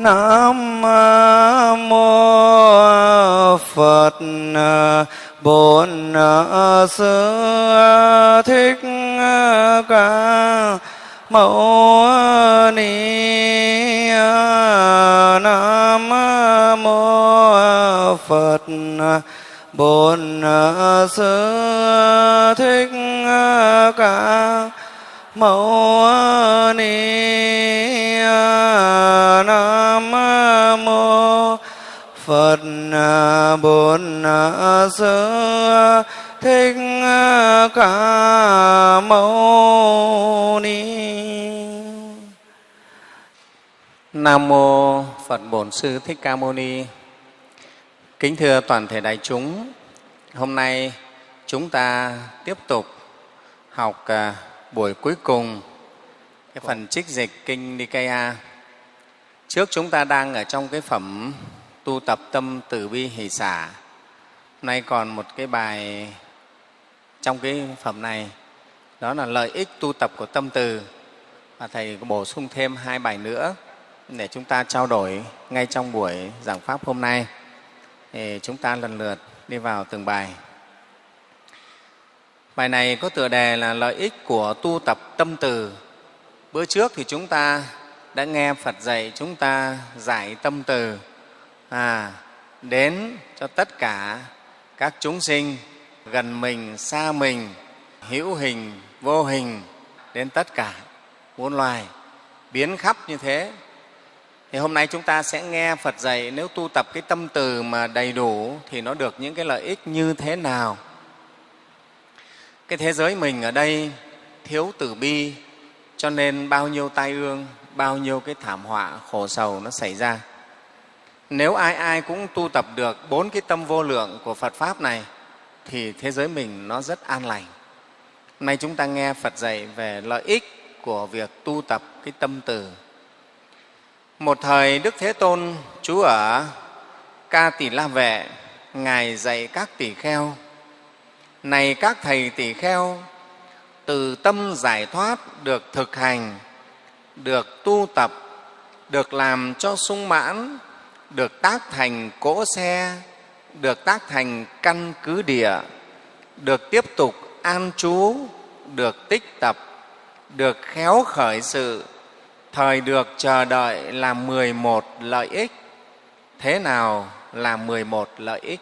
Nam mô Phật. Bổn Sư Thích Ca Mâu Ni. Nam mô Phật. Bổn Sư Thích Ca Mâu Ni. Nam mô Phật. Bổn Sư Thích Ca Mâu Ni. Nam mô Phật Bổn Sư Thích Ca Mâu Ni. Kính thưa toàn thể đại chúng, hôm nay chúng ta tiếp tục học buổi cuối cùng cái phần trích dịch kinh Nikaya. Trước chúng ta đang ở trong cái phẩm tu tập tâm từ bi hỷ xả. Hôm nay còn một cái bài trong cái phẩm này, đó là lợi ích tu tập của tâm từ. Và Thầy có bổ sung thêm 2 bài nữa để chúng ta trao đổi ngay trong buổi giảng pháp hôm nay. Thì chúng ta lần lượt đi vào từng bài. Bài này có tựa đề là lợi ích của tu tập tâm từ. Bữa trước thì chúng ta đã nghe Phật dạy chúng ta giải tâm từ đến cho tất cả các chúng sinh gần mình, xa mình, hữu hình, vô hình, đến tất cả muôn loài, biến khắp như thế. Thì hôm nay chúng ta sẽ nghe Phật dạy nếu tu tập cái tâm từ mà đầy đủ thì nó được những cái lợi ích như thế nào. Cái thế giới mình ở đây thiếu từ bi, cho nên bao nhiêu tai ương, bao nhiêu cái thảm họa, khổ sầu nó xảy ra. Nếu ai ai cũng tu tập được 4 cái tâm vô lượng của Phật Pháp này thì thế giới mình nó rất an lành. Hôm nay chúng ta nghe Phật dạy về lợi ích của việc tu tập cái tâm từ. Một thời Đức Thế Tôn trú ở Ca Tỳ La Vệ, Ngài dạy các tỳ kheo: này các thầy tỳ kheo, từ tâm giải thoát được thực hành, được tu tập, được làm cho sung mãn, được tác thành cỗ xe, được tác thành căn cứ địa, được tiếp tục an trú, được tích tập, được khéo khởi sự, thời được chờ đợi là 11 lợi ích. Thế nào là 11 lợi ích?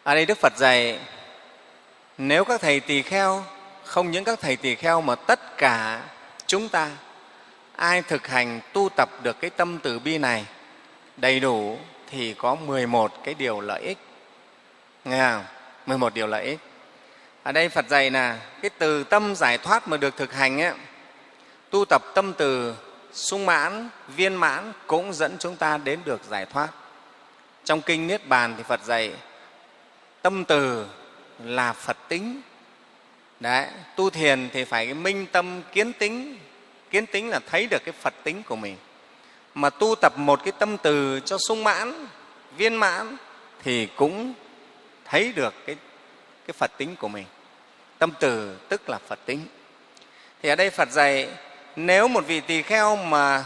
Ở đây Đức Phật dạy nếu các thầy tỳ kheo, không những các thầy tỳ kheo mà tất cả chúng ta, ai thực hành tu tập được cái tâm từ bi này đầy đủ thì có 11 cái điều lợi ích. Nghe không? 11 điều lợi ích. Ở đây Phật dạy là cái từ tâm giải thoát mà được thực hành ấy, tu tập tâm từ sung mãn, viên mãn cũng dẫn chúng ta đến được giải thoát. Trong Kinh Niết Bàn thì Phật dạy tâm từ là Phật tính. Đấy, tu thiền thì phải minh tâm kiến tính. Kiến tính là thấy được cái Phật tính của mình. Mà tu tập một cái tâm từ cho sung mãn, viên mãn thì cũng thấy được cái Phật tính của mình. Tâm từ tức là Phật tính. Thì ở đây Phật dạy nếu một vị tỳ kheo mà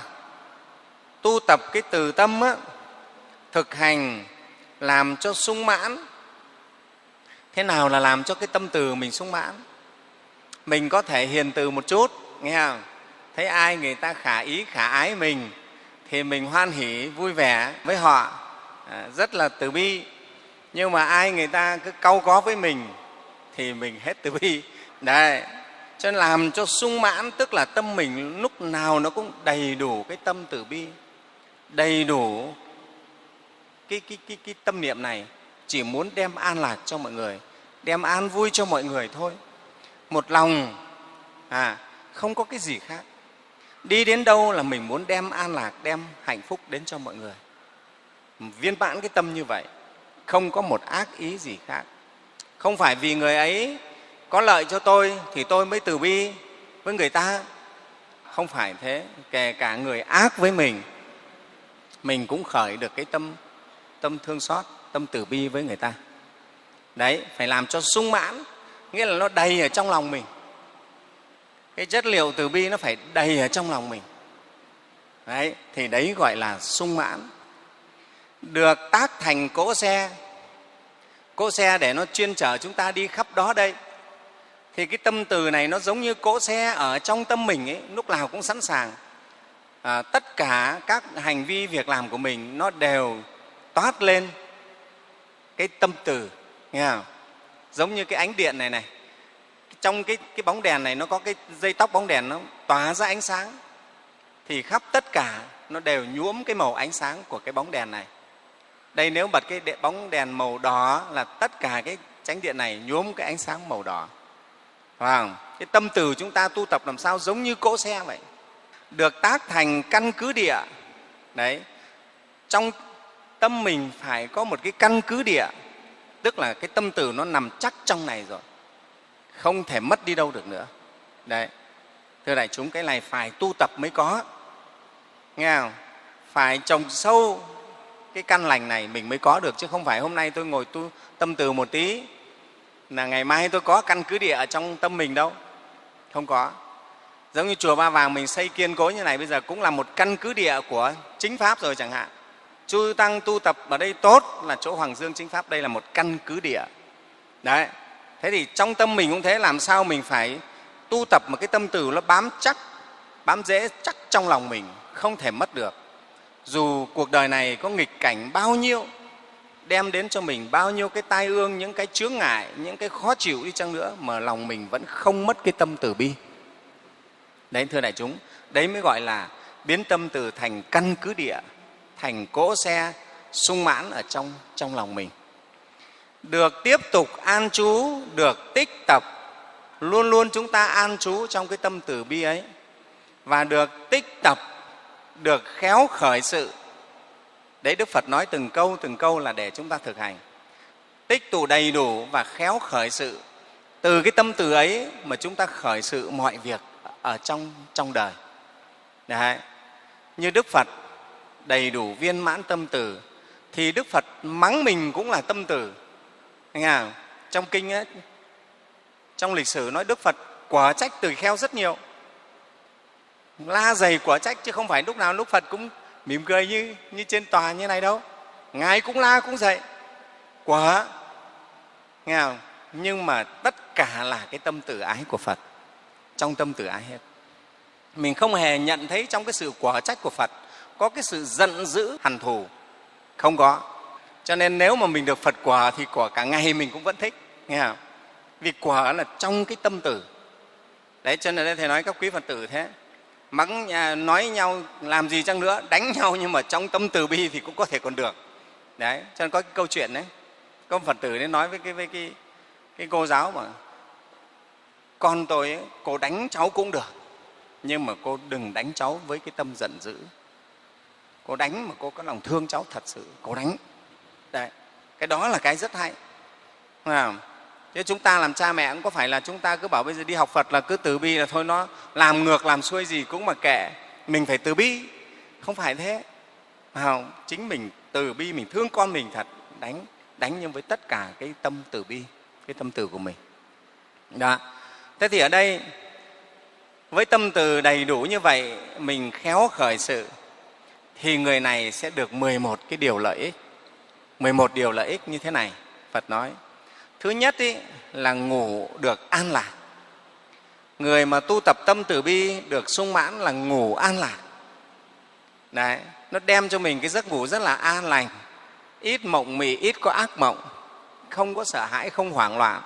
tu tập cái từ tâm á, thực hành làm cho sung mãn. Thế nào là làm cho cái tâm từ mình sung mãn? Mình có thể hiền từ một chút, nghe không? Thấy ai người ta khả ý, khả ái mình thì mình hoan hỉ, vui vẻ với họ, rất là từ bi. Nhưng mà ai người ta cứ cau có với mình thì mình hết từ bi. Đấy, cho nên làm cho sung mãn tức là tâm mình lúc nào nó cũng đầy đủ cái tâm từ bi, đầy đủ cái tâm niệm này, chỉ muốn đem an lạc cho mọi người, đem an vui cho mọi người thôi. Một lòng, không có cái gì khác. Đi đến đâu là mình muốn đem an lạc, đem hạnh phúc đến cho mọi người. Viên mãn cái tâm như vậy, không có một ác ý gì khác. Không phải vì người ấy có lợi cho tôi thì tôi mới từ bi với người ta. Không phải thế, kể cả người ác với mình cũng khởi được cái tâm thương xót, tâm từ bi với người ta. Đấy, phải làm cho sung mãn, nghĩa là nó đầy ở trong lòng mình. Cái chất liệu từ bi nó phải đầy ở trong lòng mình. Đấy, thì đấy gọi là sung mãn. Được tác thành cỗ xe. Cỗ xe để nó chuyên chở chúng ta đi khắp đó đây. Thì cái tâm từ này nó giống như cỗ xe ở trong tâm mình ấy, lúc nào cũng sẵn sàng. Tất cả các hành vi việc làm của mình nó đều toát lên cái tâm từ, nghe không? Giống như cái ánh điện này này, trong cái bóng đèn này nó có cái dây tóc bóng đèn, nó tỏa ra ánh sáng, thì khắp tất cả nó đều nhuốm cái màu ánh sáng của cái bóng đèn này. Đây nếu bật cái bóng đèn màu đỏ là tất cả cái chánh điện này nhuốm cái ánh sáng màu đỏ. Phải không? Cái tâm từ chúng ta tu tập làm sao giống như cỗ xe vậy. Được tác thành căn cứ địa. Đấy, trong tâm mình phải có một cái căn cứ địa, tức là cái tâm từ nó nằm chắc trong này rồi, không thể mất đi đâu được nữa. Đấy, thưa đại chúng, cái này phải tu tập mới có, nghe không? Phải trồng sâu cái căn lành này mình mới có được, chứ không phải hôm nay tôi ngồi tu tâm từ một tí là ngày mai tôi có căn cứ địa ở trong tâm mình đâu, không có. Giống như chùa Ba Vàng mình xây kiên cố như này bây giờ cũng là một căn cứ địa của chính pháp rồi chẳng hạn. Chư tăng tu tập ở đây tốt là chỗ Hoàng Dương chính pháp, đây là một căn cứ địa. Đấy, thế thì trong tâm mình cũng thế, làm sao mình phải tu tập một cái tâm từ nó bám chắc, bám rễ chắc trong lòng mình, không thể mất được. Dù cuộc đời này có nghịch cảnh bao nhiêu, đem đến cho mình bao nhiêu cái tai ương, những cái chướng ngại, những cái khó chịu đi chăng nữa, mà lòng mình vẫn không mất cái tâm từ bi. Đấy, thưa đại chúng, đấy mới gọi là biến tâm từ thành căn cứ địa, thành cỗ xe sung mãn ở trong lòng mình. Được tiếp tục an trú, được tích tập, luôn luôn chúng ta an trú trong cái tâm từ bi ấy, và được tích tập, được khéo khởi sự. Đấy, Đức Phật nói từng câu là để chúng ta thực hành. Tích tụ đầy đủ và khéo khởi sự. Từ cái tâm từ ấy mà chúng ta khởi sự mọi việc ở trong đời. Đấy. Như Đức Phật đầy đủ viên mãn tâm từ, thì Đức Phật mắng mình cũng là tâm từ. Nghe không? Trong kinh ấy, trong lịch sử nói Đức Phật quả trách tỳ kheo rất nhiều, la dày quả trách, chứ không phải lúc nào Đức Phật cũng mỉm cười như trên tòa như này đâu. Ngài cũng la cũng dạy quả, nghe không? Nhưng mà tất cả là cái tâm từ ái của Phật, trong tâm từ ái hết. Mình không hề nhận thấy trong cái sự quả trách của Phật có cái sự giận dữ hằn thù, không có. Cho nên nếu mà mình được Phật quả thì quả cả ngày mình cũng vẫn thích, nghe không? Vì quả là trong cái tâm từ. Đấy, cho nên Thầy nói các quý Phật tử thế, mắng nói nhau làm gì chăng nữa, đánh nhau, nhưng mà trong tâm từ bi thì cũng có thể còn được. Đấy, cho nên có cái câu chuyện đấy, có một Phật tử đấy nói với cái cô giáo mà con tôi ấy, cô đánh cháu cũng được, nhưng mà cô đừng đánh cháu với cái tâm giận dữ. Cô đánh mà cô có lòng thương cháu thật sự, cô đánh. Đấy, cái đó là cái rất hay. Chứ chúng ta làm cha mẹ cũng có phải là chúng ta cứ bảo bây giờ đi học Phật là cứ từ bi là thôi, nó làm ngược làm xuôi gì cũng mà kệ, mình phải từ bi. Không phải thế. Chính mình từ bi, mình thương con mình thật, đánh nhưng với tất cả cái tâm từ bi, cái tâm từ của mình. Đó. Thế thì ở đây với tâm từ đầy đủ như vậy, mình khéo khởi sự, thì người này sẽ được 11 cái điều lợi ích. 11 điều lợi ích như thế này, Phật nói. Thứ nhất ý, là ngủ được an lạc. Người mà tu tập tâm từ bi được sung mãn là ngủ an lạc. Đấy, nó đem cho mình cái giấc ngủ rất là an lành, ít mộng mị, ít có ác mộng, không có sợ hãi, không hoảng loạn.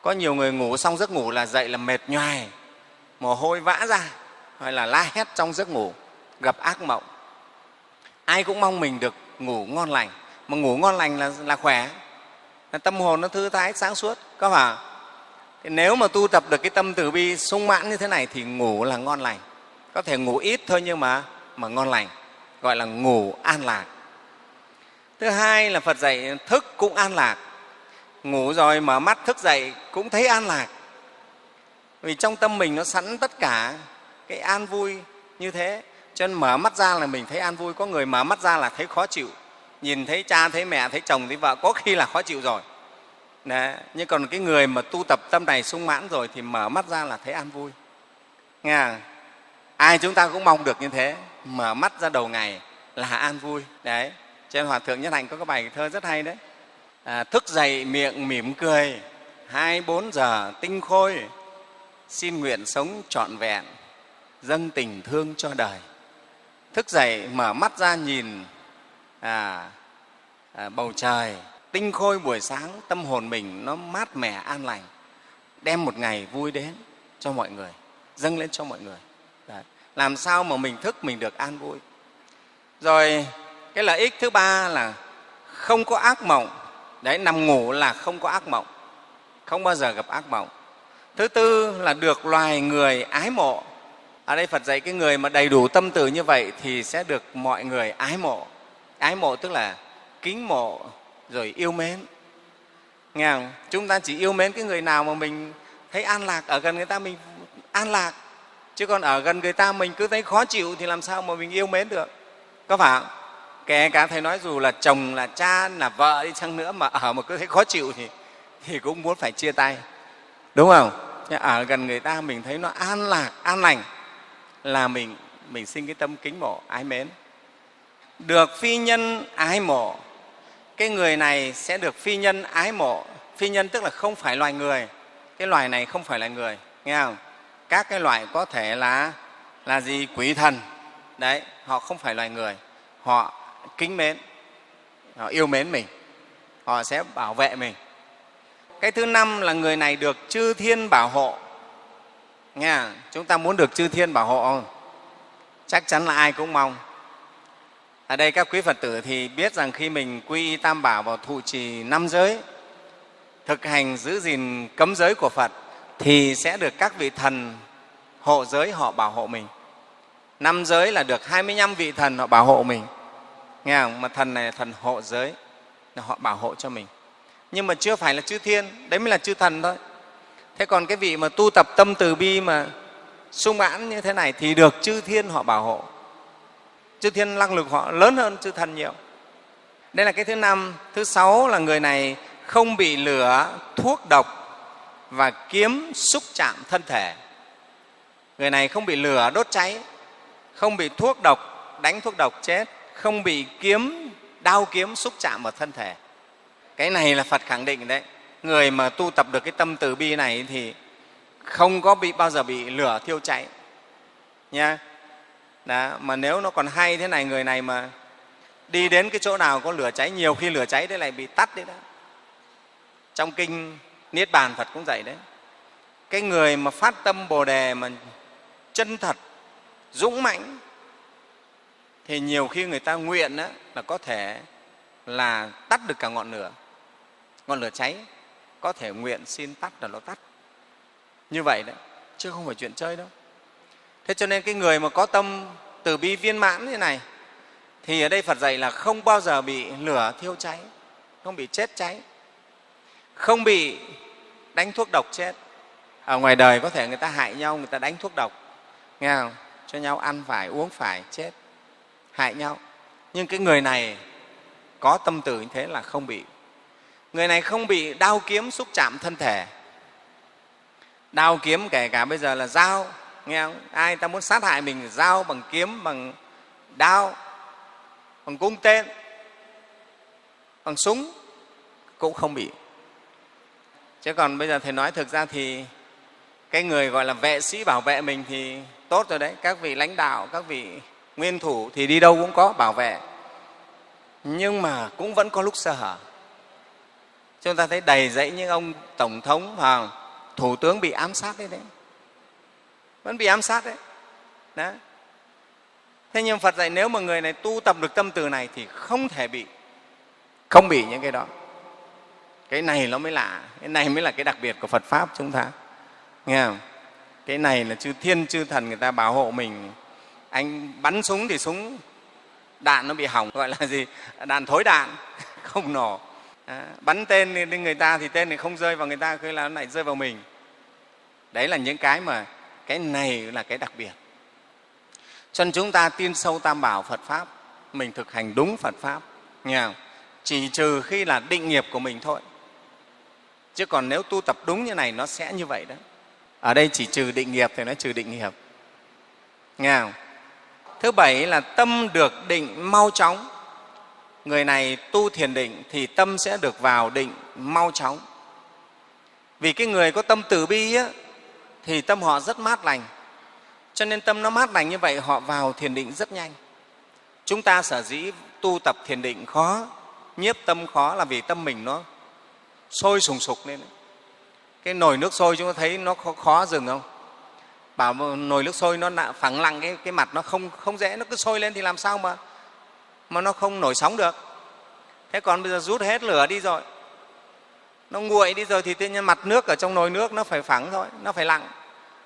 Có nhiều người ngủ xong giấc ngủ là dậy là mệt nhoài, mồ hôi vã ra, hoặc là la hét trong giấc ngủ, gặp ác mộng. Ai cũng mong mình được ngủ ngon lành, mà ngủ ngon lành là khỏe, là tâm hồn nó thư thái sáng suốt, có phải? Thì nếu mà tu tập được cái tâm từ bi sung mãn như thế này thì ngủ là ngon lành. Có thể ngủ ít thôi nhưng mà ngon lành, gọi là ngủ an lạc. Thứ hai là Phật dạy thức cũng an lạc. Ngủ rồi mở mắt thức dậy cũng thấy an lạc. Vì trong tâm mình nó sẵn tất cả cái an vui như thế, cho nên mở mắt ra là mình thấy an vui. Có người mở mắt ra là thấy khó chịu, nhìn thấy cha, thấy mẹ, thấy chồng, thấy vợ có khi là khó chịu rồi. Đấy. Nhưng còn cái người mà tu tập tâm này sung mãn rồi thì mở mắt ra là thấy an vui. Nghe? Ai chúng ta cũng mong được như thế, mở mắt ra đầu ngày là an vui. Đấy, trên Hòa Thượng Nhất Hạnh có cái bài thơ rất hay đấy. Thức dậy miệng mỉm cười, 24 giờ tinh khôi, xin nguyện sống trọn vẹn, dâng tình thương cho đời. Thức dậy mở mắt ra nhìn bầu trời tinh khôi buổi sáng, tâm hồn mình nó mát mẻ an lành, đem một ngày vui đến cho mọi người, dâng lên cho mọi người. Đấy. Làm sao mà mình thức mình được an vui. Rồi cái lợi ích thứ ba là không có ác mộng. Đấy, nằm ngủ là không có ác mộng, không bao giờ gặp ác mộng. Thứ tư là được loài người ái mộ. Ở đây Phật dạy cái người mà đầy đủ tâm từ như vậy thì sẽ được mọi người ái mộ. Ái mộ tức là kính mộ rồi yêu mến. Nghe không? Chúng ta chỉ yêu mến cái người nào mà mình thấy an lạc, ở gần người ta mình an lạc. Chứ còn ở gần người ta mình cứ thấy khó chịu thì làm sao mà mình yêu mến được, có phải không? Kể cả Thầy nói dù là chồng, là cha, là vợ đi chăng nữa mà ở mà cứ thấy khó chịu thì cũng muốn phải chia tay, đúng không? Ở gần người ta mình thấy nó an lạc, an lành là mình sinh cái tâm kính mộ, ái mến. Được phi nhân ái mộ. Cái người này sẽ được phi nhân ái mộ. Phi nhân tức là không phải loài người. Cái loài này không phải là người, nghe không? Các cái loài có thể là gì? Quỷ thần. Đấy, họ không phải loài người. Họ kính mến, họ yêu mến mình, họ sẽ bảo vệ mình. Cái thứ năm là người này được chư thiên bảo hộ. Nghe, chúng ta muốn được chư thiên bảo hộ không? Chắc chắn là ai cũng mong. Ở đây các quý Phật tử thì biết rằng khi mình quy y Tam Bảo vào thụ trì 5 giới, thực hành giữ gìn cấm giới của Phật thì sẽ được các vị thần hộ giới họ bảo hộ mình. 5 giới là được 25 vị thần họ bảo hộ mình. Nghe không? Mà thần này là thần hộ giới, là họ bảo hộ cho mình. Nhưng mà chưa phải là chư thiên, đấy mới là chư thần thôi. Thế còn cái vị mà tu tập tâm từ bi mà sung mãn như thế này thì được chư thiên họ bảo hộ. Chư thiên năng lực họ lớn hơn chư thần nhiều. Đây là cái thứ năm. Thứ sáu là người này không bị lửa, thuốc độc và kiếm xúc chạm thân thể. Người này không bị lửa đốt cháy, không bị thuốc độc, đánh thuốc độc chết, không bị kiếm, đao kiếm xúc chạm vào thân thể. Cái này là Phật khẳng định đấy. Người mà tu tập được cái tâm từ bi này thì không có bao giờ bị lửa thiêu cháy nha. Đó, mà nếu nó còn hay thế này, người này mà đi đến cái chỗ nào có lửa cháy, nhiều khi lửa cháy đấy lại bị tắt đấy đó. Trong kinh Niết Bàn Phật cũng dạy đấy. Cái người mà phát tâm Bồ Đề mà chân thật, dũng mãnh thì nhiều khi người ta nguyện đó, là có thể là tắt được cả ngọn lửa cháy, có thể nguyện xin tắt là nó tắt. Như vậy đấy, chứ không phải chuyện chơi đâu. Thế cho nên cái người mà có tâm từ bi viên mãn như này thì ở đây Phật dạy là không bao giờ bị lửa thiêu cháy, không bị chết cháy, không bị đánh thuốc độc chết. Ở ngoài đời có thể người ta hại nhau, người ta đánh thuốc độc, nghe không? Cho nhau ăn phải, uống phải, chết, hại nhau. Nhưng cái người này có tâm từ như thế là không bị. Người này không bị đao kiếm xúc chạm thân thể. Đao kiếm kể cả bây giờ là dao, nghe không? Ai ta muốn sát hại mình, dao, bằng kiếm, bằng đao, bằng cung tên, bằng súng cũng không bị. Chứ còn bây giờ Thầy nói thực ra thì cái người gọi là vệ sĩ bảo vệ mình thì tốt rồi đấy. Các vị lãnh đạo, các vị nguyên thủ thì đi đâu cũng có bảo vệ. Nhưng mà cũng vẫn có lúc sơ hở. Chúng ta thấy đầy dẫy những ông tổng thống, thủ tướng bị ám sát đấy, vẫn bị ám sát đấy. Đó. Thế nhưng Phật dạy nếu mà người này tu tập được tâm từ này thì không thể không bị những cái đó. Cái này nó mới lạ, cái này mới là cái đặc biệt của Phật Pháp chúng ta. Nghe không? Cái này là chư thiên, chư thần người ta bảo hộ mình. Anh bắn súng thì súng đạn nó bị hỏng, gọi là gì? Đạn thối đạn, không nổ. Bắn tên lên người ta thì tên này không rơi vào người ta, khi là nó lại rơi vào mình. Đấy là những cái mà cái này là cái đặc biệt. Cho nên chúng ta tin sâu Tam Bảo Phật Pháp, mình thực hành đúng Phật Pháp, nghe không? Chỉ trừ khi là định nghiệp của mình thôi. Chứ còn nếu tu tập đúng như này nó sẽ như vậy đó. Ở đây chỉ trừ định nghiệp thì nó trừ định nghiệp. nghe không? Thứ bảy là tâm được định mau chóng. Người này tu thiền định thì tâm sẽ được vào định mau chóng. Vì cái người có tâm từ bi á, thì tâm họ rất mát lành, cho nên tâm nó mát lành như vậy họ vào thiền định rất nhanh. Chúng ta sở dĩ tu tập thiền định khó, nhiếp tâm khó là vì tâm mình nó sôi sùng sục lên. Cái nồi nước sôi chúng ta thấy nó khó dừng không? Bảo nồi nước sôi nó phẳng lặng cái mặt nó không dễ, nó cứ sôi lên thì làm sao mà nó không nổi sóng được. Thế còn bây giờ rút hết lửa đi rồi, nó nguội đi rồi thì tự nhiên mặt nước ở trong nồi nước nó phải phẳng thôi, nó phải lặng.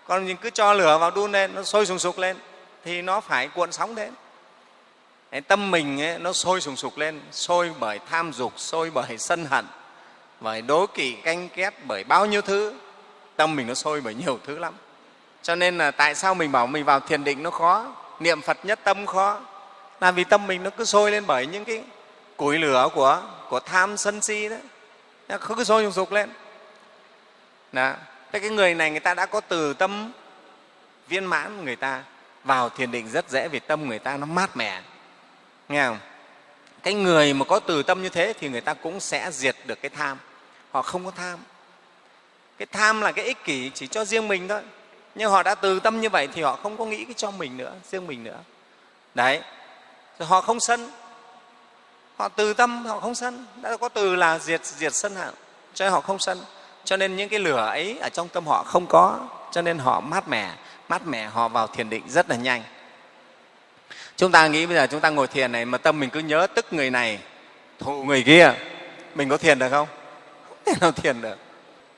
Còn mình cứ cho lửa vào đun lên, nó sôi sùng sục lên thì nó phải cuộn sóng đến. Đấy, tâm mình ấy, nó sôi sùng sục lên, sôi bởi tham dục, sôi bởi sân hận, bởi đố kỵ ganh ghét, bởi bao nhiêu thứ. Tâm mình nó sôi bởi nhiều thứ lắm. Cho nên là tại sao mình bảo mình vào thiền định nó khó, niệm Phật nhất tâm khó, là vì tâm mình nó cứ sôi lên bởi những cái củi lửa của tham sân si đó, nó cứ sôi sùng sục lên. Đó. Thế cái người này người ta đã có từ tâm viên mãn, người ta vào thiền định rất dễ vì tâm người ta nó mát mẻ. Nghe không? Cái người mà có từ tâm như thế thì người ta cũng sẽ diệt được cái tham. Họ không có tham. Cái tham là cái ích kỷ chỉ cho riêng mình thôi. Nhưng họ đã từ tâm như vậy thì họ không có nghĩ cái cho mình nữa, riêng mình nữa. Đấy. Rồi họ không sân. Họ từ tâm, họ không sân. Đã có từ là diệt sân hận, cho nên họ không sân. Cho nên những cái lửa ấy ở trong tâm họ không có, cho nên họ mát mẻ, họ vào thiền định rất là nhanh. Chúng ta nghĩ bây giờ chúng ta ngồi thiền này mà tâm mình cứ nhớ tức người này, thụ người kia, mình có thiền được không? Không thể nào thiền được.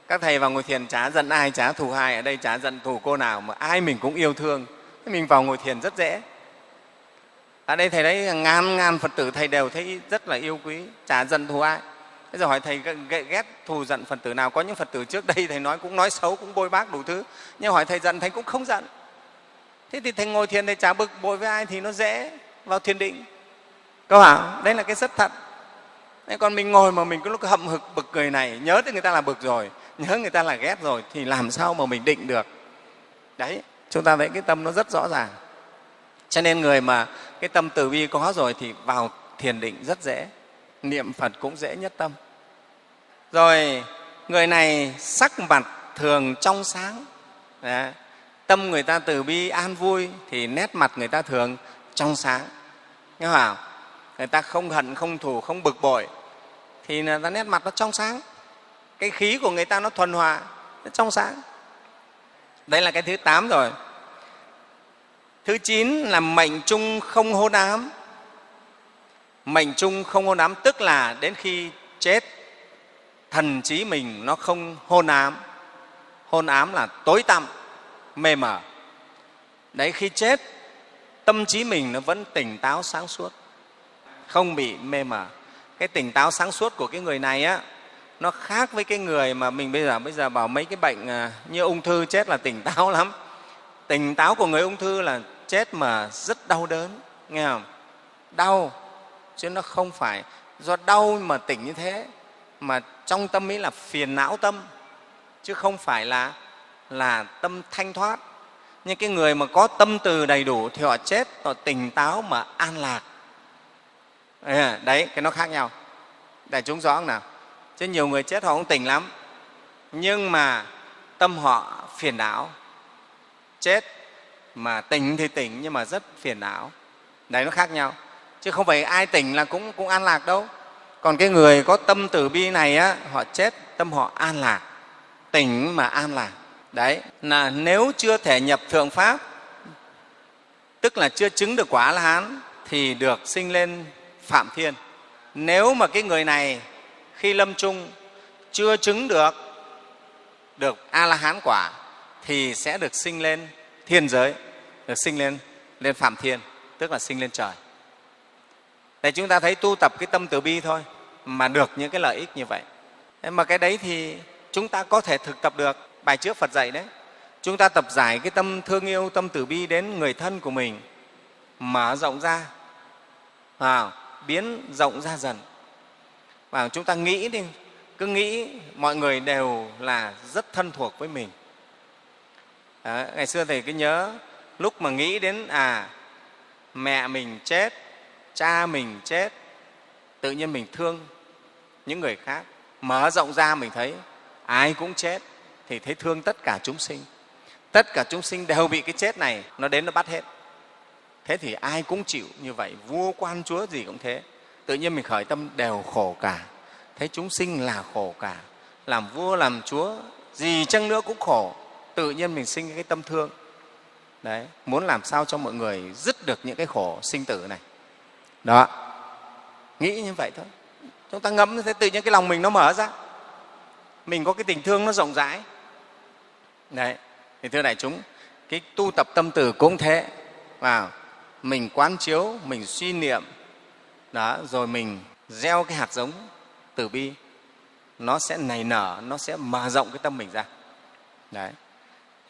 Các thầy vào ngồi thiền chả giận ai, chả thù ai, ở đây chả giận thù cô nào, mà ai mình cũng yêu thương. Thế mình vào ngồi thiền rất dễ. Ở đây thầy thấy ngàn Phật tử thầy đều thấy rất là yêu quý, chả giận thù ai. Bây giờ hỏi thầy ghét thù giận Phật tử nào? Có những Phật tử trước đây thầy cũng nói xấu, cũng bôi bác đủ thứ, nhưng hỏi thầy giận thầy cũng không giận. Thế thì thầy ngồi thiền thầy chả bực bội với ai thì nó dễ vào thiền định. Câu hả? Đấy là cái rất thật. Thế còn mình ngồi mà mình cứ lúc hậm hực bực người này, nhớ tới người ta là bực rồi, nhớ người ta là ghét rồi thì làm sao mà mình định được. Đấy, chúng ta thấy cái tâm nó rất rõ ràng. Cho nên người mà cái tâm từ bi có rồi thì vào thiền định rất dễ, niệm Phật cũng dễ nhất tâm. Rồi người này sắc mặt thường trong sáng. Đấy. Tâm người ta từ bi an vui thì nét mặt người ta thường trong sáng. Nghe không? Người ta không hận, không thù, không bực bội thì người ta nét mặt nó trong sáng. Cái khí của người ta nó thuần hòa, nó trong sáng. Đấy là cái thứ 8 rồi. Thứ 9 là mệnh chung không hôn ám. Mệnh chung không hôn ám tức là đến khi chết thần trí mình nó không hôn ám. Hôn ám là tối tăm, mê mờ. Đấy, khi chết tâm trí mình nó vẫn tỉnh táo sáng suốt, không bị mê mờ. Cái tỉnh táo sáng suốt của cái người này á, nó khác với cái người mà mình bây giờ bảo mấy cái bệnh như ung thư chết là tỉnh táo lắm. Tỉnh táo của người ung thư là chết mà rất đau đớn, nghe không? Đau, chứ nó không phải do đau mà tỉnh như thế, mà trong tâm ấy là phiền não tâm, chứ không phải là tâm thanh thoát. Nhưng cái người mà có tâm từ đầy đủ thì họ chết, họ tỉnh táo mà an lạc. Đấy, cái nó khác nhau. Đại chúng rõ không nào? Chứ nhiều người chết họ cũng tỉnh lắm, nhưng mà tâm họ phiền não. Chết mà tỉnh thì tỉnh nhưng mà rất phiền não. Đấy, nó khác nhau. Chứ không phải ai tỉnh là cũng an lạc đâu. Còn cái người có tâm từ bi này á, họ chết tâm họ an lạc, tỉnh mà an lạc. Đấy là nếu chưa thể nhập thượng pháp, tức là chưa chứng được quả A-la-hán thì được sinh lên Phạm Thiên. Nếu mà cái người này khi lâm chung chưa chứng được A-la-hán quả thì sẽ được sinh lên thiên giới, được sinh lên Phạm Thiên, tức là sinh lên trời. Để chúng ta thấy tu tập cái tâm từ bi thôi mà được những cái lợi ích như vậy. Thế mà cái đấy thì chúng ta có thể thực tập được. Bài trước Phật dạy đấy, chúng ta tập giải cái tâm thương yêu, tâm từ bi đến người thân của mình, mở rộng ra, biến rộng ra dần. Và chúng ta nghĩ đi, cứ nghĩ mọi người đều là rất thân thuộc với mình. Ngày xưa thầy cứ nhớ lúc mà nghĩ đến mẹ mình chết, cha mình chết, tự nhiên mình thương những người khác. Mở rộng ra mình thấy ai cũng chết thì thấy thương tất cả chúng sinh. Tất cả chúng sinh đều bị cái chết này nó đến nó bắt hết. Thế thì ai cũng chịu như vậy, vua quan chúa gì cũng thế. Tự nhiên mình khởi tâm đều khổ cả, thấy chúng sinh là khổ cả, làm vua làm chúa gì chăng nữa cũng khổ. Tự nhiên mình sinh cái tâm thương. Đấy, muốn làm sao cho mọi người dứt được những cái khổ sinh tử này. Đó, nghĩ như vậy thôi. Chúng ta ngẫm như thế, tự nhiên cái lòng mình nó mở ra, mình có cái tình thương nó rộng rãi. Đấy, thì thưa đại chúng, cái tu tập tâm từ cũng thế. Mình quán chiếu, mình suy niệm, đó, rồi mình gieo cái hạt giống từ bi, nó sẽ nảy nở, nó sẽ mở rộng cái tâm mình ra. Đấy.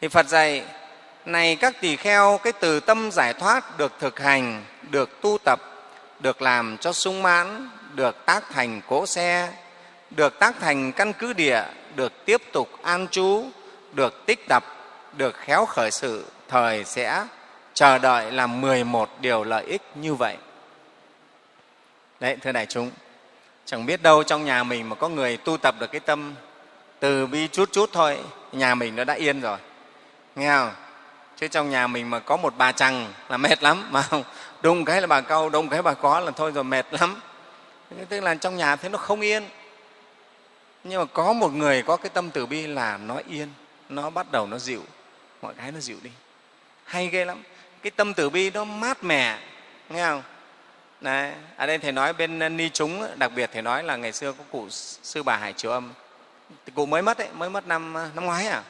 Thì Phật dạy, này các tỳ kheo, cái từ tâm giải thoát được thực hành, được tu tập, được làm cho sung mãn, được tác thành cỗ xe, được tác thành căn cứ địa, được tiếp tục an trú, được tích tập, được khéo khởi sự, thời sẽ chờ đợi làm 11 điều lợi ích như vậy. Đấy, thưa đại chúng, chẳng biết đâu trong nhà mình mà có người tu tập được cái tâm từ bi chút chút thôi, nhà mình nó đã yên rồi, nghe không? Chứ trong nhà mình mà có một bà chằng là mệt lắm, mà không đụng cái là bà câu, đụng cái bà có là thôi rồi, mệt lắm. Tức là trong nhà thế nó không yên. Nhưng mà có một người có cái tâm từ bi là nó yên, nó bắt đầu nó dịu, mọi cái nó dịu đi. Hay ghê lắm. Cái tâm từ bi nó mát mẻ, nghe không? Đấy, ở đây Thầy nói bên Ni chúng, đặc biệt Thầy nói là ngày xưa có cụ Sư Bà Hải Triều Âm. Cụ mới mất đấy, mới mất năm ngoái à.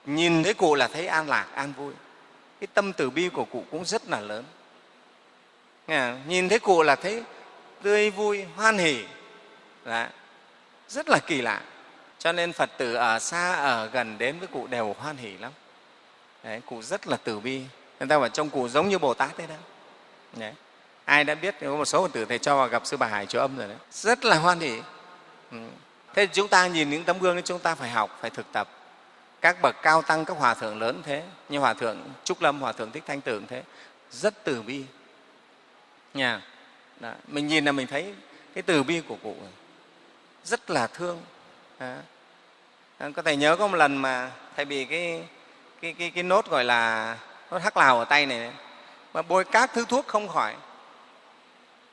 Nhìn thấy cụ là thấy an lạc, an vui. Cái tâm từ bi của cụ cũng rất là lớn. Nhìn thấy cụ là thấy tươi vui, hoan hỉ. Đấy, rất là kỳ lạ. Cho nên Phật tử ở xa, ở gần đến với cụ đều hoan hỉ lắm. Đấy, cụ rất là từ bi. Người ta bảo trông cụ giống như Bồ Tát thế đó. Đấy. Ai đã biết, có một số Phật tử Thầy cho vào gặp Sư Bà Hải Triều Âm rồi đấy. Rất là hoan hỉ. Thế thì chúng ta nhìn những tấm gương ấy, chúng ta phải học, phải thực tập. Các bậc cao tăng, các hòa thượng lớn thế, như Hòa thượng Trúc Lâm, Hòa thượng Thích Thanh Tử cũng thế, rất từ bi. Nhà. Đó. Mình nhìn là mình thấy cái từ bi của cụ rất là thương. Đó. Có Thầy nhớ có một lần mà Thầy bị cái nốt gọi là nốt hắc lào ở tay này, mà bôi các thứ thuốc không khỏi.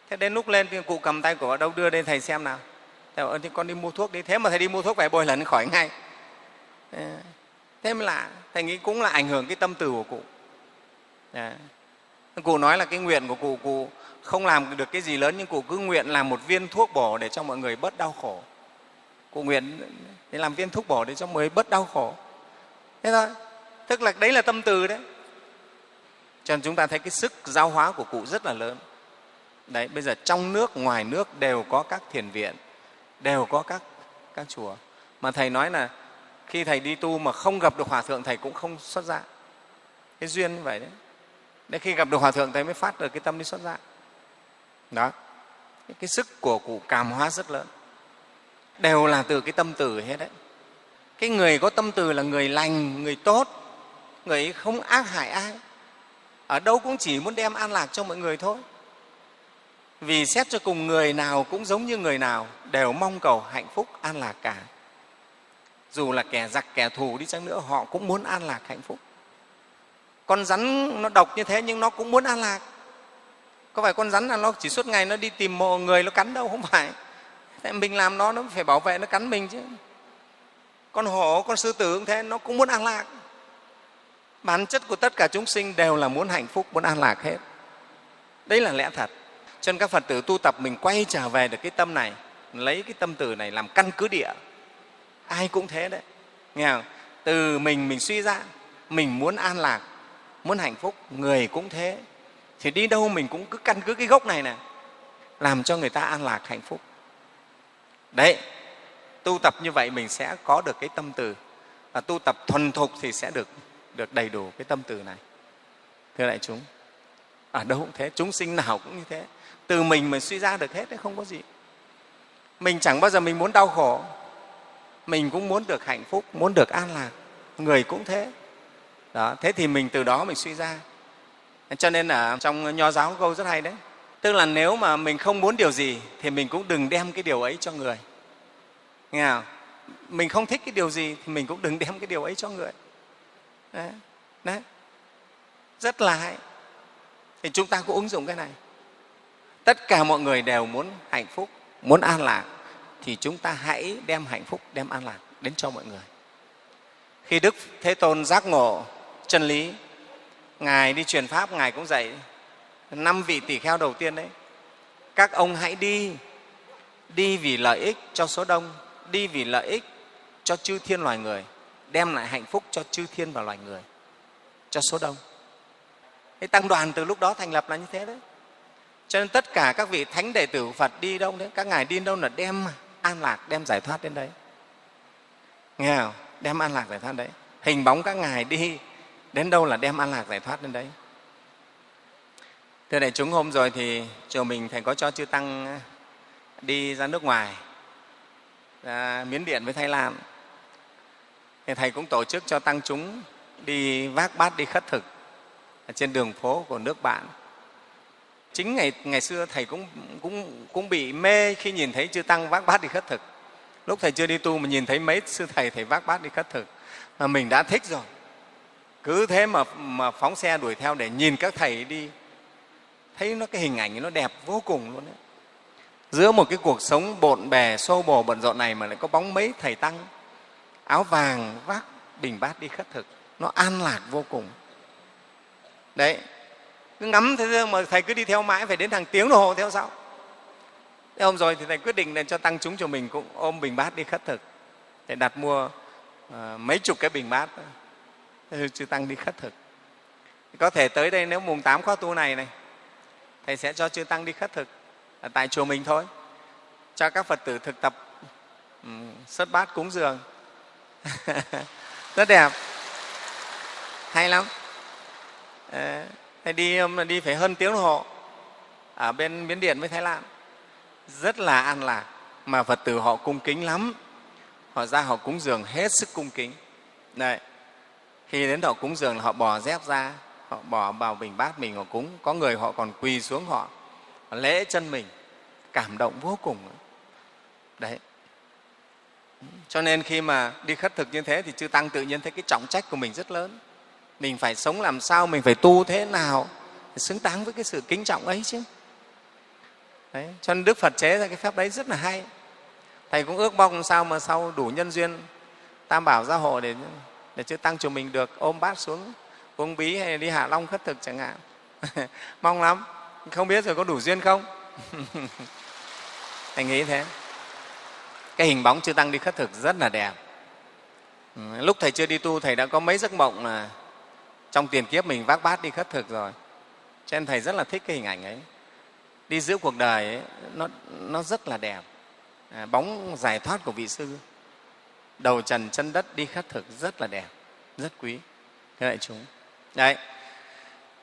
Thế đến lúc lên thì cụ cầm tay của đâu đưa lên Thầy xem nào. Thầy bảo, thì con đi mua thuốc đi. Thế mà Thầy đi mua thuốc về bôi lần khỏi ngay. Thế mới lạ. Thầy nghĩ cũng là ảnh hưởng cái tâm từ của cụ. Cụ nói là cái nguyện của cụ không làm được cái gì lớn, nhưng cụ cứ nguyện làm một viên thuốc bổ để cho mọi người bớt đau khổ. Cụ nguyện để làm viên thuốc bổ để cho mọi người bớt đau khổ. Thế thôi. Tức là đấy là tâm từ đấy. Cho nên chúng ta thấy cái sức giáo hóa của cụ rất là lớn. Đấy, bây giờ trong nước, ngoài nước đều có các thiền viện, đều có các chùa. Mà Thầy nói là khi Thầy đi tu mà không gặp được Hòa thượng, Thầy cũng không xuất gia. Cái duyên như vậy đấy. Đến khi gặp được Hòa thượng, Thầy mới phát được cái tâm đi xuất gia. Đó. Cái sức của cụ cảm hóa rất lớn. Đều là từ cái tâm từ hết đấy. Cái người có tâm từ là người lành, người tốt, người ấy không ác hại ai. Ở đâu cũng chỉ muốn đem an lạc cho mọi người thôi. Vì xét cho cùng người nào cũng giống như người nào, đều mong cầu hạnh phúc, an lạc cả. Dù là kẻ giặc, kẻ thù đi chăng nữa, họ cũng muốn an lạc, hạnh phúc. Con rắn nó độc như thế nhưng nó cũng muốn an lạc. Có phải con rắn là nó chỉ suốt ngày nó đi tìm mồi người nó cắn đâu, không phải. Tại mình làm nó phải bảo vệ, nó cắn mình chứ. Con hổ, con sư tử cũng thế, nó cũng muốn an lạc. Bản chất của tất cả chúng sinh đều là muốn hạnh phúc, muốn an lạc hết. Đấy là lẽ thật. Cho nên các Phật tử tu tập mình quay trở về được cái tâm này, lấy cái tâm từ này làm căn cứ địa. Ai cũng thế đấy. Nghe không? Từ mình suy ra, mình muốn an lạc, muốn hạnh phúc, người cũng thế. Thì đi đâu mình cũng cứ căn cứ cái gốc này nè, làm cho người ta an lạc, hạnh phúc. Đấy, tu tập như vậy mình sẽ có được cái tâm từ. Và tu tập thuần thục thì sẽ được đầy đủ cái tâm từ này. Thưa đại chúng, ở đâu cũng thế, chúng sinh nào cũng như thế. Từ mình suy ra được hết đấy, không có gì. Mình chẳng bao giờ mình muốn đau khổ. Mình cũng muốn được hạnh phúc, muốn được an lạc. Người cũng thế. Đó, thế thì mình từ đó mình suy ra. Cho nên là trong Nho giáo có câu rất hay đấy, tức là nếu mà mình không muốn điều gì thì mình cũng đừng đem cái điều ấy cho người. Nghe không? Mình không thích cái điều gì thì mình cũng đừng đem cái điều ấy cho người. Đấy. Đấy. Rất là hay. Thì chúng ta cũng ứng dụng cái này. Tất cả mọi người đều muốn hạnh phúc, muốn an lạc, thì chúng ta hãy đem hạnh phúc, đem an lạc đến cho mọi người. Khi Đức Thế Tôn giác ngộ chân lý, Ngài đi truyền Pháp, Ngài cũng dạy 5 vị tỷ kheo đầu tiên đấy. Các ông hãy đi vì lợi ích cho số đông, đi vì lợi ích cho chư thiên loài người, đem lại hạnh phúc cho chư thiên và loài người, cho số đông. Cái tăng đoàn từ lúc đó thành lập là như thế đấy. Cho nên tất cả các vị thánh đệ tử của Phật đi đâu đấy, các ngài đi đâu là đem an lạc, đem giải thoát đến đấy. Nghe không? Đem an lạc giải thoát đấy. Hình bóng các ngài đi đến đâu là đem an lạc giải thoát đến đấy. Thưa đại chúng, hôm rồi thì chùa mình thầy có cho chư tăng đi ra nước ngoài, ra Miến Điện với Thái Lan. Thì thầy cũng tổ chức cho tăng chúng đi vác bát đi khất thực ở trên đường phố của nước bạn. Chính ngày xưa thầy cũng bị mê khi nhìn thấy chư tăng vác bát đi khất thực. Lúc thầy chưa đi tu mà nhìn thấy mấy sư thầy vác bát đi khất thực mà mình đã thích rồi. Cứ thế mà phóng xe đuổi theo để nhìn các thầy đi, thấy cái hình ảnh nó đẹp vô cùng luôn đấy. Giữa một cái cuộc sống bộn bề xô bồ bận rộn này mà lại có bóng mấy thầy tăng áo vàng vác bình bát đi khất thực, nó an lạc vô cùng. Đấy, cứ ngắm thế mà thầy cứ đi theo mãi, phải đến hàng tiếng đồng hồ theo sau. Thế hôm rồi thì thầy quyết định là cho tăng chúng của mình cũng ôm bình bát đi khất thực, để đặt mua mấy chục cái bình bát chư tăng đi khất thực. Có thể tới đây nếu mùng 8 khóa tu này thầy sẽ cho chư tăng đi khất thực ở tại chùa mình thôi, cho các Phật tử thực tập xất bát cúng dường. Rất đẹp, hay lắm. Thầy đi phải hơn tiếng đồng hồ ở bên Miến Điện với Thái Lan, rất là an lạc, mà Phật tử họ cung kính lắm. Họ ra họ cúng dường hết sức cung kính. Đấy. Khi đến họ cúng dường là họ bỏ dép ra, họ bỏ vào bình bát mình họ cúng. Có người họ còn quỳ xuống họ lễ chân mình, cảm động vô cùng. Đấy. Cho nên khi mà đi khất thực như thế thì chư tăng tự nhiên thấy cái trọng trách của mình rất lớn. Mình phải sống làm sao, mình phải tu thế nào xứng đáng với cái sự kính trọng ấy chứ. Đấy. Cho nên Đức Phật chế ra cái phép đấy rất là hay. Thầy cũng ước mong sao mà sau đủ nhân duyên Tam Bảo gia hộ để chư tăng chùa mình được ôm bát xuống uống bí hay đi Hạ Long khất thực chẳng hạn. Mong lắm, không biết rồi có đủ duyên không. Thầy nghĩ thế. Cái hình bóng chư tăng đi khất thực rất là đẹp. Lúc thầy chưa đi tu, thầy đã có mấy giấc mộng là trong tiền kiếp mình vác bát đi khất thực rồi. Cho nên thầy rất là thích cái hình ảnh ấy. Đi giữa cuộc đời ấy, nó rất là đẹp. Bóng giải thoát của vị sư, đầu trần chân đất đi khất thực rất là đẹp, rất quý. Thưa đại chúng, đấy.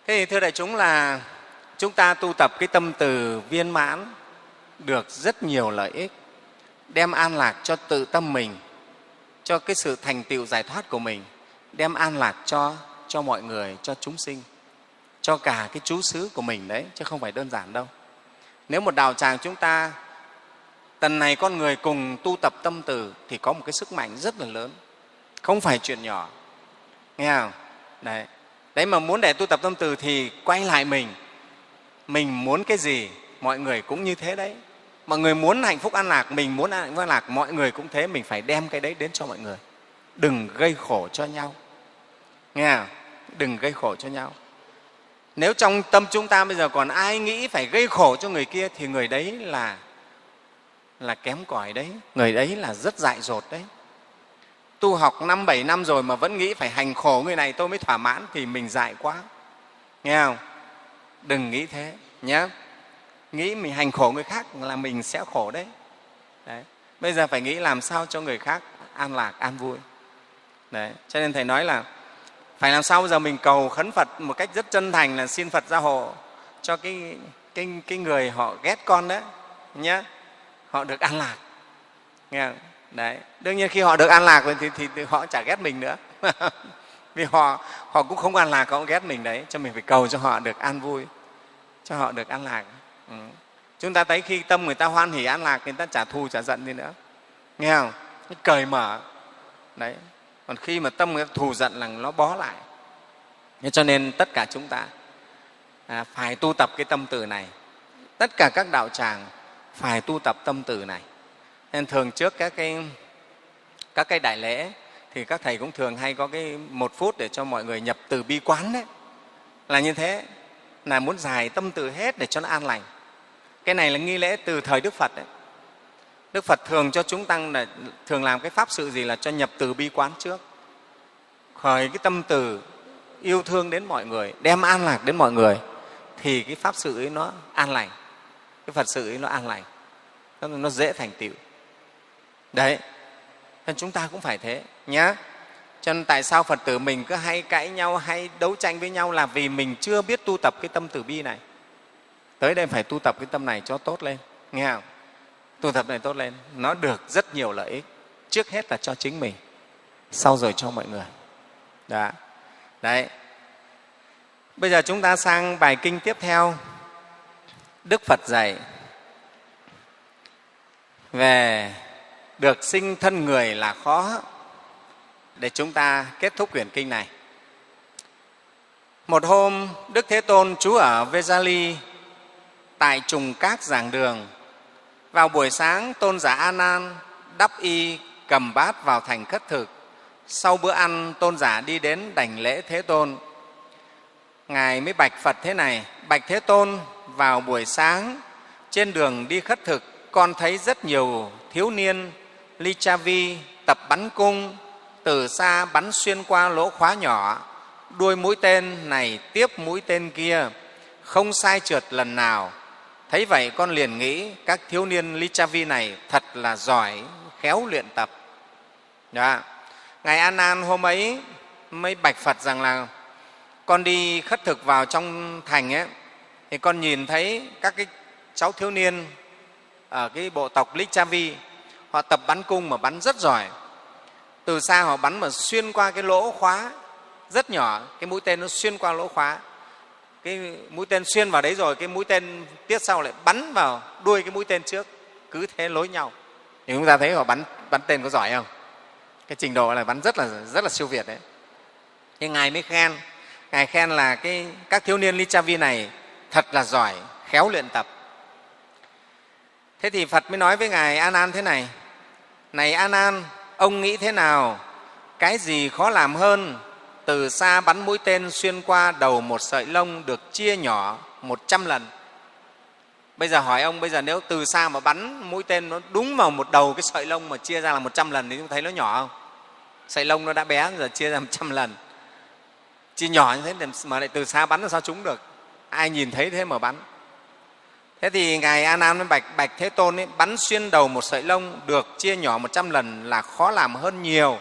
Thế thì thưa đại chúng là chúng ta tu tập cái tâm từ viên mãn được rất nhiều lợi ích, đem an lạc cho tự tâm mình, cho cái sự thành tựu giải thoát của mình, đem an lạc cho mọi người, cho chúng sinh, cho cả cái trú xứ của mình đấy, chứ không phải đơn giản đâu. Nếu một đạo tràng chúng ta tần này con người cùng tu tập tâm từ thì có một cái sức mạnh rất là lớn, không phải chuyện nhỏ. Nghe không? Đấy. Đấy mà muốn để tu tập tâm từ thì quay lại mình muốn cái gì mọi người cũng như thế đấy. Mọi người muốn hạnh phúc an lạc, mình muốn hạnh phúc an lạc, mọi người cũng thế, mình phải đem cái đấy đến cho mọi người. Đừng gây khổ cho nhau. Nghe không? Đừng gây khổ cho nhau. Nếu trong tâm chúng ta bây giờ còn ai nghĩ phải gây khổ cho người kia thì người đấy là kém cỏi đấy, người đấy là rất dại dột đấy. Tu học 5-7 năm rồi mà vẫn nghĩ phải hành khổ người này tôi mới thỏa mãn thì mình dại quá. Nghe không? Đừng nghĩ thế nhé. Nghĩ mình hành khổ người khác là mình sẽ khổ đấy. Đấy. Bây giờ phải nghĩ làm sao cho người khác an lạc, an vui. Đấy. Cho nên Thầy nói là phải làm sao bây giờ mình cầu khấn Phật một cách rất chân thành là xin Phật gia hộ cho cái người họ ghét con đấy nhé, họ được an lạc. Nghe không? Đấy. Đương nhiên khi họ được an lạc rồi thì họ chả ghét mình nữa. Vì họ cũng không an lạc, họ cũng ghét mình đấy, cho mình phải cầu cho họ được an vui, cho họ được an lạc. Chúng ta thấy khi tâm người ta hoan hỉ an lạc, người ta trả thù trả giận gì nữa, nghe không? Nó cởi mở đấy. Còn khi mà tâm người ta thù giận là nó bó lại. Thế cho nên tất cả chúng ta phải tu tập cái tâm từ này. Tất cả các đạo tràng phải tu tập tâm từ này. Nên thường trước các cái đại lễ thì các thầy cũng thường hay có cái 1 phút để cho mọi người nhập từ bi quán đấy. Là như thế, là muốn giải tâm từ hết để cho nó an lành. Cái này là nghi lễ từ thời Đức Phật đấy. Đức Phật thường cho chúng tăng là thường làm cái pháp sự gì là cho nhập từ bi quán trước, khởi cái tâm từ yêu thương đến mọi người, đem an lạc đến mọi người, thì cái pháp sự ấy nó an lành, cái Phật sự ấy nó an lành, nó dễ thành tựu. Đấy, nên chúng ta cũng phải thế nhé. Cho nên tại sao Phật tử mình cứ hay cãi nhau, hay đấu tranh với nhau là vì mình chưa biết tu tập cái tâm từ bi này. Tới đây phải tu tập cái tâm này cho tốt lên, nghe không? Tu tập này tốt lên, nó được rất nhiều lợi ích. Trước hết là cho chính mình, sau rồi cho mọi người. Đó. Đấy. Bây giờ chúng ta sang bài kinh tiếp theo. Đức Phật dạy về được sinh thân người là khó, để chúng ta kết thúc quyển kinh này. Một hôm, Đức Thế Tôn trú ở Vesali tại Trùng Các giảng đường. Vào buổi sáng, tôn giả A Nan đắp y cầm bát vào thành khất thực. Sau bữa ăn, tôn giả đi đến đảnh lễ Thế Tôn. Ngài mới bạch Phật thế này: Bạch Thế Tôn, vào buổi sáng trên đường đi khất thực, con thấy rất nhiều thiếu niên Lichavi tập bắn cung, từ xa bắn xuyên qua lỗ khóa nhỏ, đuôi mũi tên này tiếp mũi tên kia, không sai trượt lần nào. Thấy vậy con liền nghĩ các thiếu niên Lichavi này thật là giỏi, khéo luyện tập. Đó. Ngài A Nan hôm ấy mới bạch Phật rằng là con đi khất thực vào trong thành ấy, thì con nhìn thấy các cái cháu thiếu niên ở cái bộ tộc Lichavi, họ tập bắn cung mà bắn rất giỏi. Từ xa họ bắn mà xuyên qua cái lỗ khóa rất nhỏ, cái mũi tên nó xuyên qua lỗ khóa, cái mũi tên xuyên vào đấy rồi cái mũi tên tiếp sau lại bắn vào đuôi cái mũi tên trước, cứ thế nối nhau. Thì chúng ta thấy họ bắn tên có giỏi không? Cái trình độ là bắn rất là siêu việt đấy. Thế Ngài mới khen, Ngài khen là các thiếu niên Lichavi này thật là giỏi, khéo luyện tập. Thế thì Phật mới nói với Ngài A Nan thế này: Này A Nan, ông nghĩ thế nào? Cái gì khó làm hơn từ xa bắn mũi tên xuyên qua đầu một sợi lông được chia nhỏ 100 lần? Bây giờ hỏi ông, bây giờ nếu từ xa mà bắn mũi tên nó đúng vào một đầu cái sợi lông mà chia ra là 100 lần thì chúng thấy nó nhỏ không? Sợi lông nó đã bé, giờ chia ra 100 lần. Chia nhỏ như thế mà lại từ xa bắn là sao trúng được? Ai nhìn thấy thế mà bắn. Thế thì Ngài A Nan mới bạch Thế Tôn ấy, bắn xuyên đầu một sợi lông được chia nhỏ 100 lần là khó làm hơn nhiều,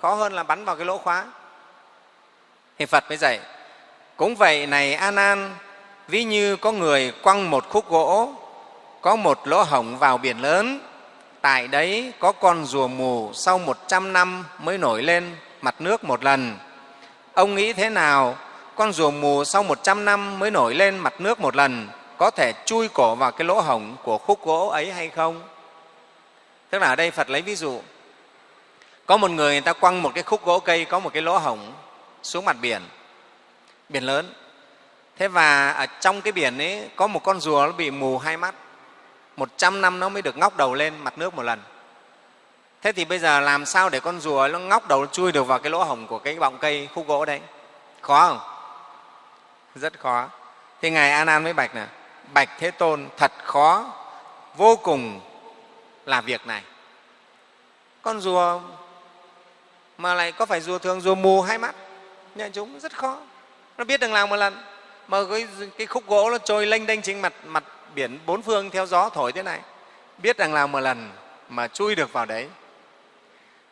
khó hơn là bắn vào cái lỗ khóa. Thì Phật mới dạy: Cũng vậy này A Nan, ví như có người quăng một khúc gỗ, có một lỗ hổng vào biển lớn, tại đấy có con rùa mù sau 100 năm mới nổi lên mặt nước một lần. Ông nghĩ thế nào? Con rùa mù sau 100 năm mới nổi lên mặt nước một lần có thể chui cổ vào cái lỗ hổng của khúc gỗ ấy hay không? Tức là ở đây Phật lấy ví dụ, có một người ta quăng một cái khúc gỗ cây có một cái lỗ hổng xuống mặt biển, biển lớn. Thế và ở trong cái biển ấy có một con rùa nó bị mù 2 mắt, 100 năm nó mới được ngóc đầu lên mặt nước một lần. Thế thì bây giờ làm sao để con rùa nó ngóc đầu nó chui được vào cái lỗ hổng của cái bọng cây khúc gỗ đấy? Khó không? Rất khó. Thì Ngài A Nan mới bạch là: Bạch Thế Tôn, thật khó vô cùng là việc này. Con rùa mà lại có phải rùa thường, rùa mù 2 mắt, nhận chúng rất khó. Nó biết đừng làm một lần, mà cái khúc gỗ nó trôi lênh đênh trên mặt biển 4 phương theo gió thổi thế này, biết đừng làm một lần mà chui được vào đấy.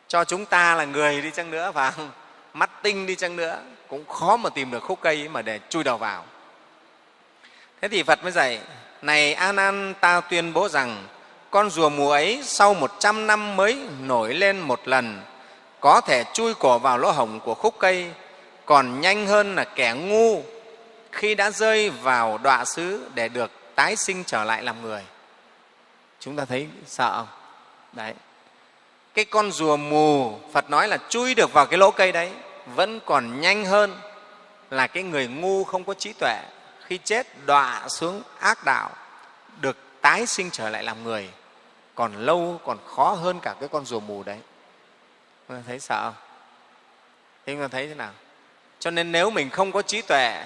Cho chúng ta là người đi chăng nữa và mắt tinh đi chăng nữa cũng khó mà tìm được khúc cây mà để chui đầu vào. Thế thì Phật mới dạy: Này A Nan, ta tuyên bố rằng con rùa mù ấy sau 100 năm mới nổi lên một lần, có thể chui cổ vào lỗ hổng của khúc cây còn nhanh hơn là kẻ ngu khi đã rơi vào đọa xứ để được tái sinh trở lại làm người. Chúng ta thấy sợ không? Đấy. Cái con rùa mù, Phật nói là chui được vào cái lỗ cây đấy vẫn còn nhanh hơn là cái người ngu không có trí tuệ khi chết đọa xuống ác đạo được tái sinh trở lại làm người, còn lâu, còn khó hơn cả cái con rùa mù đấy. Chúng ta thấy sợ không? Thế chúng ta thấy thế nào? Cho nên nếu mình không có trí tuệ,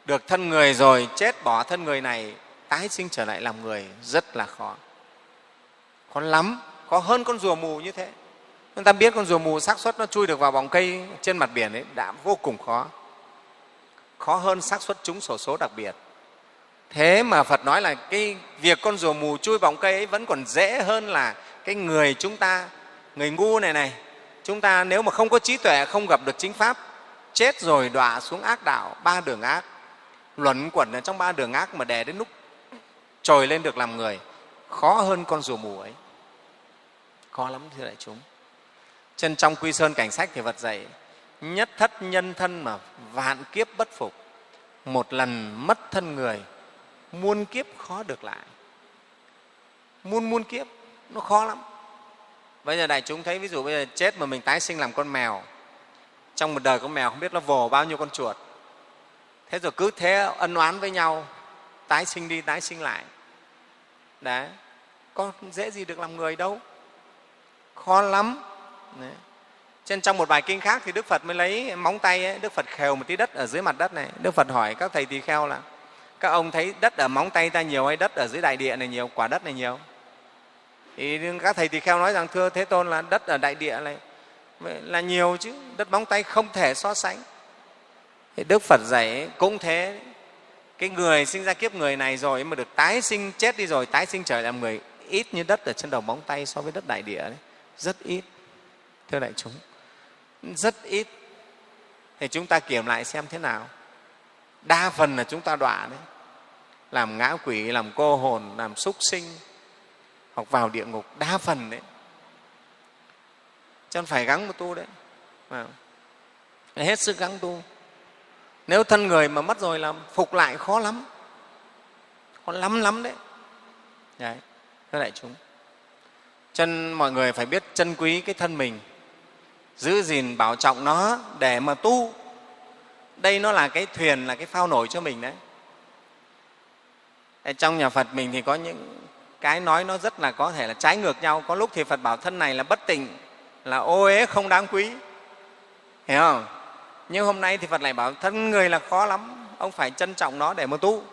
được thân người rồi, chết bỏ thân người này, tái sinh trở lại làm người rất là khó. Khó lắm, khó hơn con rùa mù như thế. Chúng ta biết con rùa mù xác suất nó chui được vào bọng cây trên mặt biển ấy đã vô cùng khó. Khó hơn xác suất trúng xổ số đặc biệt. Thế mà Phật nói là cái việc con rùa mù chui bọng cây ấy vẫn còn dễ hơn là cái người chúng ta, người ngu này, chúng ta nếu mà không có trí tuệ, không gặp được chính pháp, chết rồi đọa xuống ác đạo, ba đường ác, luẩn quẩn ở trong ba đường ác mà để đến lúc trồi lên được làm người, khó hơn con rùa mù ấy. Khó lắm thưa đại chúng. Trên trong Quy Sơn Cảnh Sách thì Phật dạy nhất thất nhân thân mà vạn kiếp bất phục, một lần mất thân người, muôn kiếp khó được lại. Muôn kiếp, nó khó lắm. Bây giờ đại chúng thấy ví dụ bây giờ chết mà mình tái sinh làm con mèo, trong một đời con mèo không biết nó vồ bao nhiêu con chuột, thế rồi cứ thế ân oán với nhau, tái sinh đi tái sinh lại. Đấy, có dễ gì được làm người đâu, khó lắm. Đấy. Trên trong một bài kinh khác thì Đức Phật mới lấy móng tay ấy, Đức Phật khều một tí đất ở dưới mặt đất này. Đức Phật hỏi các thầy tỳ kheo là các ông thấy đất ở móng tay ta nhiều hay đất ở dưới đại địa này nhiều, quả đất này nhiều? Thì các thầy tỳ kheo nói rằng thưa Thế Tôn là đất ở đại địa này là nhiều chứ, đất móng tay không thể so sánh. Thì Đức Phật dạy cũng thế, cái người sinh ra kiếp người này rồi mà được tái sinh, chết đi rồi tái sinh trở lại làm người, ít như đất ở trên đầu móng tay so với đất đại địa đấy, rất ít. Thưa đại chúng, rất ít. Thì chúng ta kiểm lại xem thế nào. Đa phần là chúng ta đọa đấy, làm ngã quỷ, làm cô hồn, làm súc sinh, hoặc vào địa ngục, đa phần đấy. Cho nên phải gắng mà tu đấy, hết sức gắng tu. Nếu thân người mà mất rồi là phục lại khó lắm, khó lắm đấy. Đấy, thưa đại chúng. Cho nên mọi người phải biết trân quý cái thân mình, giữ gìn bảo trọng nó để mà tu. Đây nó là cái thuyền, là cái phao nổi cho mình đấy. Trong nhà Phật mình thì có những cái nói nó rất là có thể là trái ngược nhau. Có lúc thì Phật bảo thân này là bất tịnh, là ô uế không đáng quý, hiểu không? Nhưng hôm nay thì Phật lại bảo thân người là khó lắm, ông phải trân trọng nó để mà tu.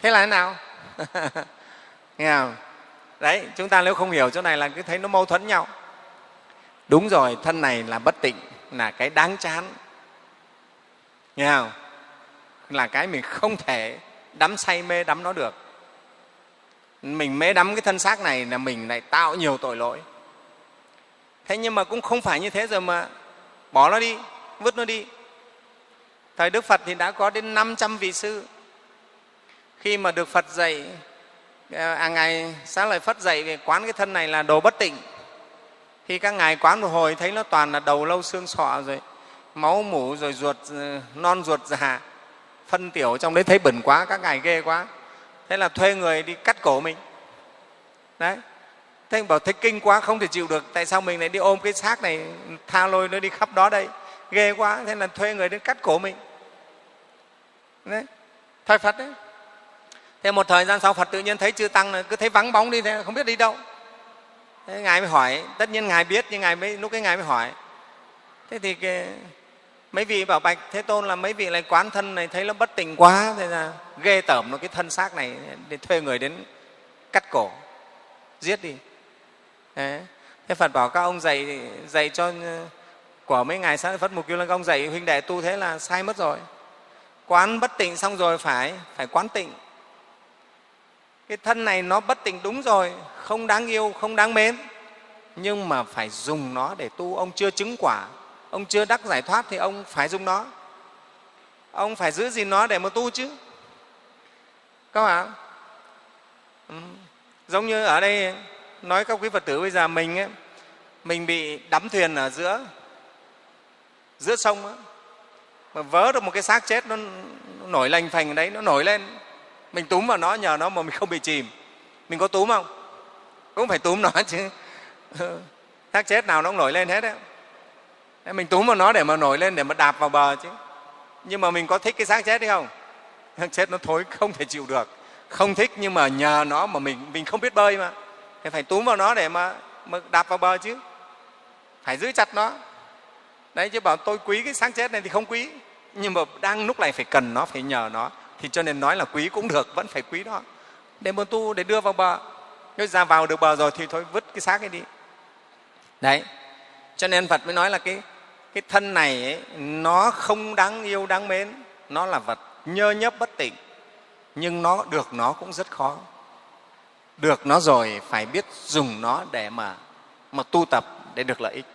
Thế là thế nào? Nghe không? Đấy, chúng ta nếu không hiểu chỗ này là cứ thấy nó mâu thuẫn nhau. Đúng rồi, thân này là bất tịnh, là cái đáng chán, nghe không? Là cái mình không thể đắm say mê đắm nó được. Mình mê đắm cái thân xác này là mình lại tạo nhiều tội lỗi. Thế nhưng mà cũng không phải như thế rồi mà bỏ nó đi, vứt nó đi. Thời Đức Phật thì đã có đến 500 vị sư. Khi mà được Phật dạy, Ngài Xá Lợi Phất dạy về quán cái thân này là đồ bất tịnh. Khi các ngài quán một hồi thấy nó toàn là đầu lâu xương sọ rồi, máu mủ rồi ruột non ruột già, phân tiểu trong đấy thấy bẩn quá, các ngài ghê quá. Thế là thuê người đi cắt cổ mình. Đấy. Thế bảo thấy kinh quá không thể chịu được, tại sao mình lại đi ôm cái xác này tha lôi nó đi khắp đó đây, ghê quá. Thế là thuê người đến cắt cổ mình. Đấy. Thời Phật đấy. Thế một thời gian sau Phật tự nhiên thấy chư tăng cứ thấy vắng bóng đi, thế không biết đi đâu. Thế ngài mới hỏi, tất nhiên ngài biết nhưng lúc ấy ngài mới hỏi. Thế thì mấy vị bảo bạch Thế Tôn là mấy vị lại quán thân này thấy nó bất tịnh quá, thế là ghê tởm nó cái thân xác này, để thuê người đến cắt cổ giết đi. Thế Phật bảo các ông dạy cho của mấy ngài Xá Lợi Phất Mục Kiêu Lân, các ông dạy huynh đệ tu thế là sai mất rồi. Quán bất tịnh xong rồi phải quán tịnh. Cái thân này nó bất tịnh đúng rồi, không đáng yêu, không đáng mến, nhưng mà phải dùng nó để tu. Ông chưa chứng quả, ông chưa đắc giải thoát thì ông phải dùng nó, ông phải giữ gìn nó để mà tu chứ. Các bạn, giống như ở đây nói các quý Phật tử bây giờ mình mình bị đắm thuyền ở giữa sông đó, mà vớ được một cái xác chết nó nổi lềnh phềnh ở đấy, nó nổi lên, mình túm vào nó, nhờ nó mà mình không bị chìm. Mình có túm không? Cũng phải túm nó chứ. Xác chết nào nó cũng nổi lên hết đấy. Mình túm vào nó để mà nổi lên, để mà đạp vào bờ chứ. Nhưng mà mình có thích cái xác chết hay không? Xác chết nó thối không thể chịu được, không thích, nhưng mà nhờ nó mà mình không biết bơi mà, thì phải túm vào nó để mà đạp vào bờ chứ, phải giữ chặt nó. Đấy, chứ bảo tôi quý cái xác chết này thì không quý, nhưng mà đang lúc này phải cần nó, phải nhờ nó, thì cho nên nói là quý cũng được, vẫn phải quý nó để mà tu, để đưa vào bờ. Nếu ra vào được bờ rồi thì thôi vứt cái xác ấy đi. Đấy, cho nên Phật mới nói là cái thân này ấy, nó không đáng yêu đáng mến, nó là vật nhơ nhớp bất tịnh, nhưng nó cũng rất khó. Được nó rồi phải biết dùng nó để mà tu tập để được lợi ích.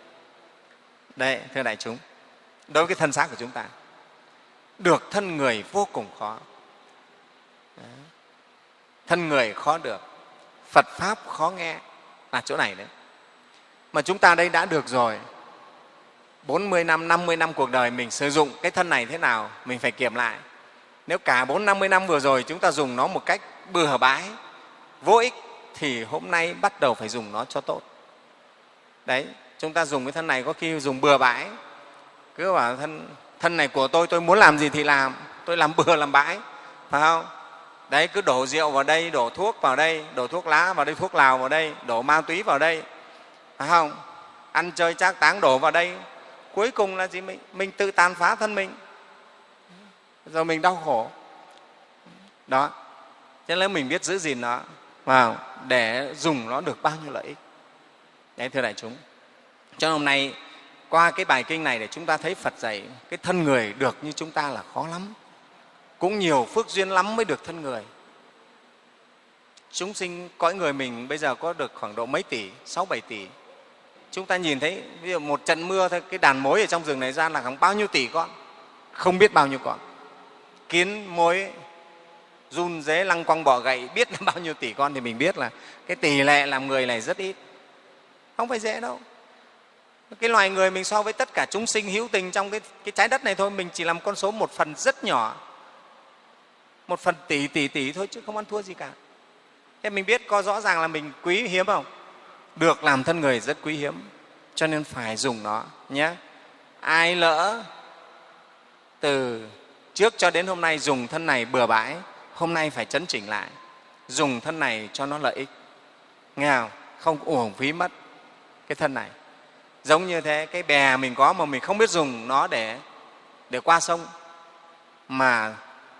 Đấy, thưa đại chúng, đối với cái thân xác của chúng ta, được thân người vô cùng khó. Đấy. Thân người khó được, Phật Pháp khó nghe là chỗ này đấy. Mà chúng ta đây đã được rồi, 40 năm, 50 năm cuộc đời mình sử dụng cái thân này thế nào, mình phải kiểm lại. Nếu cả 40-50 năm vừa rồi chúng ta dùng nó một cách bừa bãi, vô ích, thì hôm nay bắt đầu phải dùng nó cho tốt. Đấy, chúng ta dùng cái thân này có khi dùng bừa bãi, cứ bảo thân này của tôi muốn làm gì thì làm, tôi làm bừa làm bãi, phải không? Đấy, cứ đổ rượu vào đây, đổ thuốc vào đây, đổ thuốc lá vào đây, thuốc lào vào đây, đổ ma túy vào đây, phải không? Ăn chơi trác táng đổ vào đây, cuối cùng là gì? Mình tự tàn phá thân mình, rồi mình đau khổ. Đó, cho nên mình biết giữ gìn nó vào để dùng nó được bao nhiêu lợi ích. Đấy, thưa đại chúng, cho nên hôm nay qua cái bài kinh này để chúng ta thấy Phật dạy cái thân người được như chúng ta là khó lắm, cũng nhiều phước duyên lắm mới được thân người. Chúng sinh cõi người mình bây giờ có được khoảng độ mấy tỷ, 6-7 tỷ. Chúng ta nhìn thấy ví dụ một trận mưa thôi, cái đàn mối ở trong rừng này ra là khoảng bao nhiêu tỷ con, không biết bao nhiêu con. Kiến mối run dế lăng quăng bọ gậy biết là bao nhiêu tỷ con, thì mình biết là cái tỷ lệ làm người này rất ít, không phải dễ đâu. Cái loài người mình so với tất cả chúng sinh hữu tình trong cái trái đất này thôi, mình chỉ làm con số một phần rất nhỏ, một phần tỷ thôi, chứ không ăn thua gì cả. Thế mình biết có rõ ràng là mình quý hiếm không? Được làm thân người rất quý hiếm, cho nên phải dùng nó nhé. Ai lỡ từ trước cho đến hôm nay dùng thân này bừa bãi, hôm nay phải chấn chỉnh lại, dùng thân này cho nó lợi ích, nghe không? Không uổng phí mất cái thân này. Giống như thế, cái bè mình có mà mình không biết dùng nó để qua sông, mà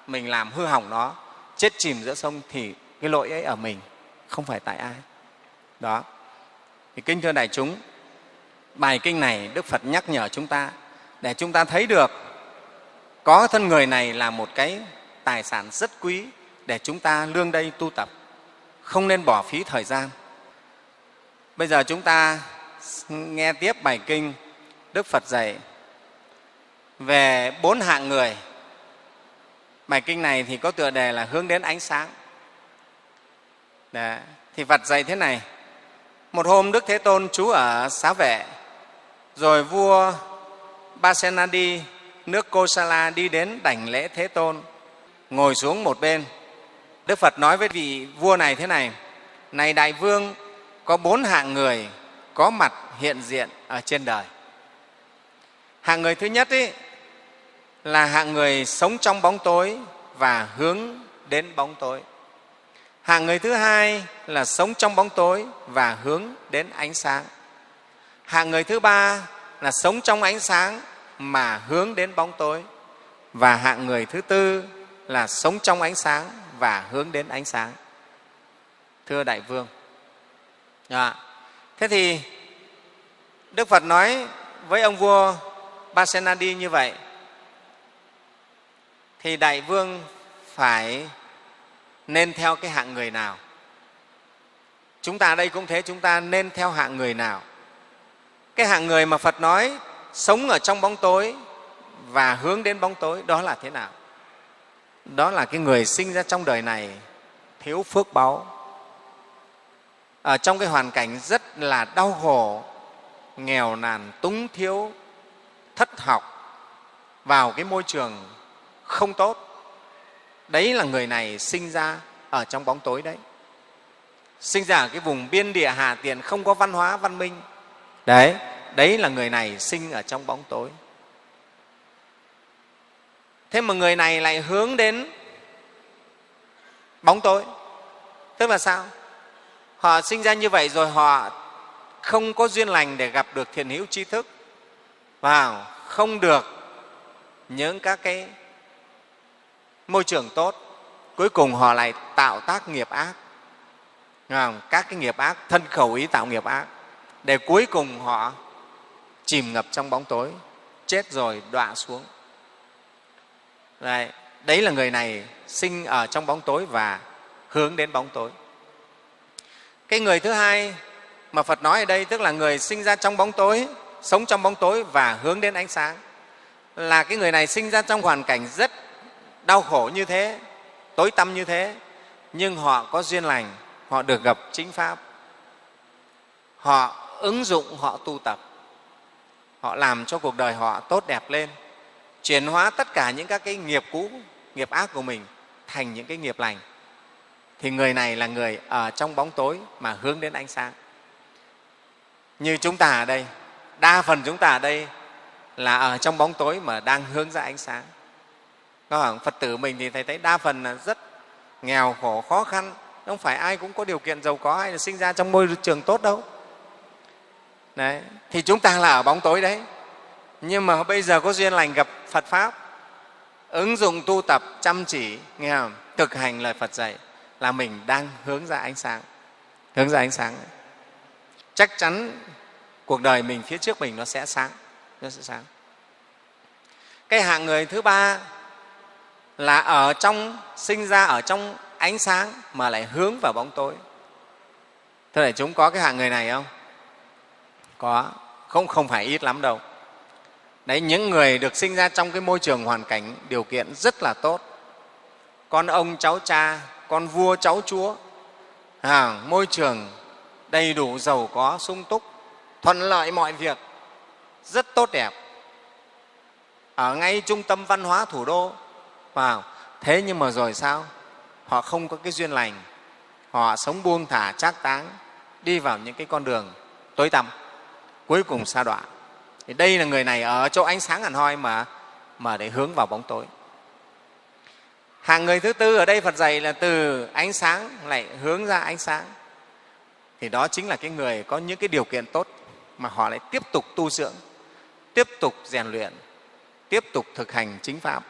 mình làm hư hỏng nó, chết chìm giữa sông, thì cái lỗi ấy ở mình, không phải tại ai. Đó, thì kính thưa đại chúng, bài kinh này Đức Phật nhắc nhở chúng ta để chúng ta thấy được có thân người này là một cái tài sản rất quý để chúng ta lương đây tu tập, không nên bỏ phí thời gian. Bây giờ chúng ta nghe tiếp bài kinh Đức Phật dạy về 4 hạng người. Bài kinh này thì có tựa đề là hướng đến ánh sáng. Đấy, thì Phật dạy thế này: một hôm Đức Thế Tôn trú ở Xá Vệ, rồi vua Pasenadi nước Kosala đi đến đảnh lễ Thế Tôn, ngồi xuống một bên. Đức Phật nói với vị vua này thế này: này đại vương, có 4 hạng người có mặt hiện diện ở trên đời. Hạng người thứ nhất ý, là hạng người sống trong bóng tối và hướng đến bóng tối. Hạng người thứ hai là sống trong bóng tối và hướng đến ánh sáng. Hạng người thứ ba là sống trong ánh sáng mà hướng đến bóng tối. Và hạng người thứ tư là sống trong ánh sáng và hướng đến ánh sáng. Thưa đại vương, thế thì Đức Phật nói với ông vua Pasenadi như vậy, thì đại vương phải nên theo cái hạng người nào? Chúng ta ở đây cũng thế, chúng ta nên theo hạng người nào? Cái hạng người mà Phật nói sống ở trong bóng tối và hướng đến bóng tối, đó là thế nào? Đó là cái người sinh ra trong đời này thiếu phước báu, ở trong cái hoàn cảnh rất là đau khổ, nghèo nàn, túng thiếu, thất học, vào cái môi trường không tốt, đấy là người này sinh ra ở trong bóng tối đấy, sinh ra ở cái vùng biên địa hà tiện không có văn hóa văn minh. Đấy là người này sinh ở trong bóng tối. Thế mà người này lại hướng đến bóng tối, tức là sao? Họ sinh ra như vậy rồi họ không có duyên lành để gặp được thiện hữu tri thức, và không được những các cái môi trường tốt, cuối cùng họ lại tạo tác nghiệp ác, các cái nghiệp ác, thân khẩu ý tạo nghiệp ác, để cuối cùng họ chìm ngập trong bóng tối, chết rồi đọa xuống. Đấy là người này sinh ở trong bóng tối và hướng đến bóng tối. Cái người thứ hai mà Phật nói ở đây, tức là người sinh ra trong bóng tối, sống trong bóng tối và hướng đến ánh sáng, là cái người này sinh ra trong hoàn cảnh rất đau khổ như thế, tối tăm như thế, nhưng họ có duyên lành, họ được gặp chính Pháp, họ ứng dụng, họ tu tập, họ làm cho cuộc đời họ tốt đẹp lên, chuyển hóa tất cả những các cái nghiệp cũ, nghiệp ác của mình thành những cái nghiệp lành, thì người này là người ở trong bóng tối mà hướng đến ánh sáng. Như chúng ta ở đây, đa phần chúng ta ở đây là ở trong bóng tối mà đang hướng ra ánh sáng. Phật tử mình thì thầy thấy đa phần là rất nghèo khổ, khó khăn, không phải ai cũng có điều kiện giàu có hay là sinh ra trong môi trường tốt đâu. Đấy, thì chúng ta là ở bóng tối đấy, nhưng mà bây giờ có duyên lành gặp Phật Pháp, ứng dụng tu tập chăm chỉ, nghe không? Thực hành lời Phật dạy là mình đang hướng ra ánh sáng, hướng ra ánh sáng. Chắc chắn cuộc đời mình phía trước mình nó sẽ sáng, nó sẽ sáng. Cái hạng người thứ ba là sinh ra ở trong ánh sáng mà lại hướng vào bóng tối. Thế này chúng có cái hạng người này không? Có, không phải ít lắm đâu. Đấy, những người được sinh ra trong cái môi trường hoàn cảnh điều kiện rất là tốt, con ông cháu cha, con vua cháu chúa, môi trường đầy đủ giàu có sung túc, thuận lợi mọi việc, rất tốt đẹp, ở ngay trung tâm văn hóa thủ đô. Thế nhưng mà rồi sao? Họ không có cái duyên lành, họ sống buông thả trác táng, đi vào những cái con đường tối tăm, cuối cùng sa đọa. Thì đây là người này ở chỗ ánh sáng hẳn hoi mà để hướng vào bóng tối. Hạng người thứ tư ở đây Phật dạy là từ ánh sáng lại hướng ra ánh sáng, thì đó chính là cái người có những cái điều kiện tốt mà họ lại tiếp tục tu dưỡng, tiếp tục rèn luyện, tiếp tục thực hành chính Pháp,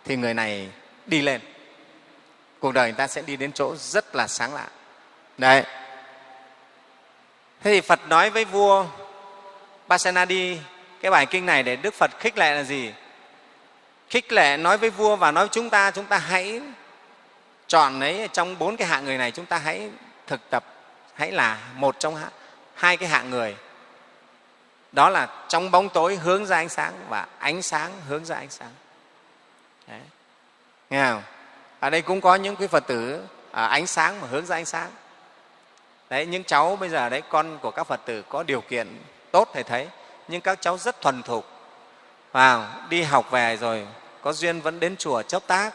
thì người này đi lên, cuộc đời người ta sẽ đi đến chỗ rất là sáng lạ. Đấy. Thế thì Phật nói với vua Pasenadi cái bài kinh này để Đức Phật khích lệ là gì? Khích lệ nói với vua và nói với chúng ta hãy chọn lấy trong 4 cái hạng người này, chúng ta hãy thực tập, hãy là một trong 2 cái hạng người. Đó là trong bóng tối hướng ra ánh sáng và ánh sáng hướng ra ánh sáng. Đấy. Nghe không? Ở đây cũng có những cái Phật tử ánh sáng mà hướng ra ánh sáng. Đấy, những cháu bây giờ đấy, con của các Phật tử có điều kiện tốt thầy thấy, nhưng các cháu rất thuần thục, đi học về rồi có duyên vẫn đến chùa chốc tác,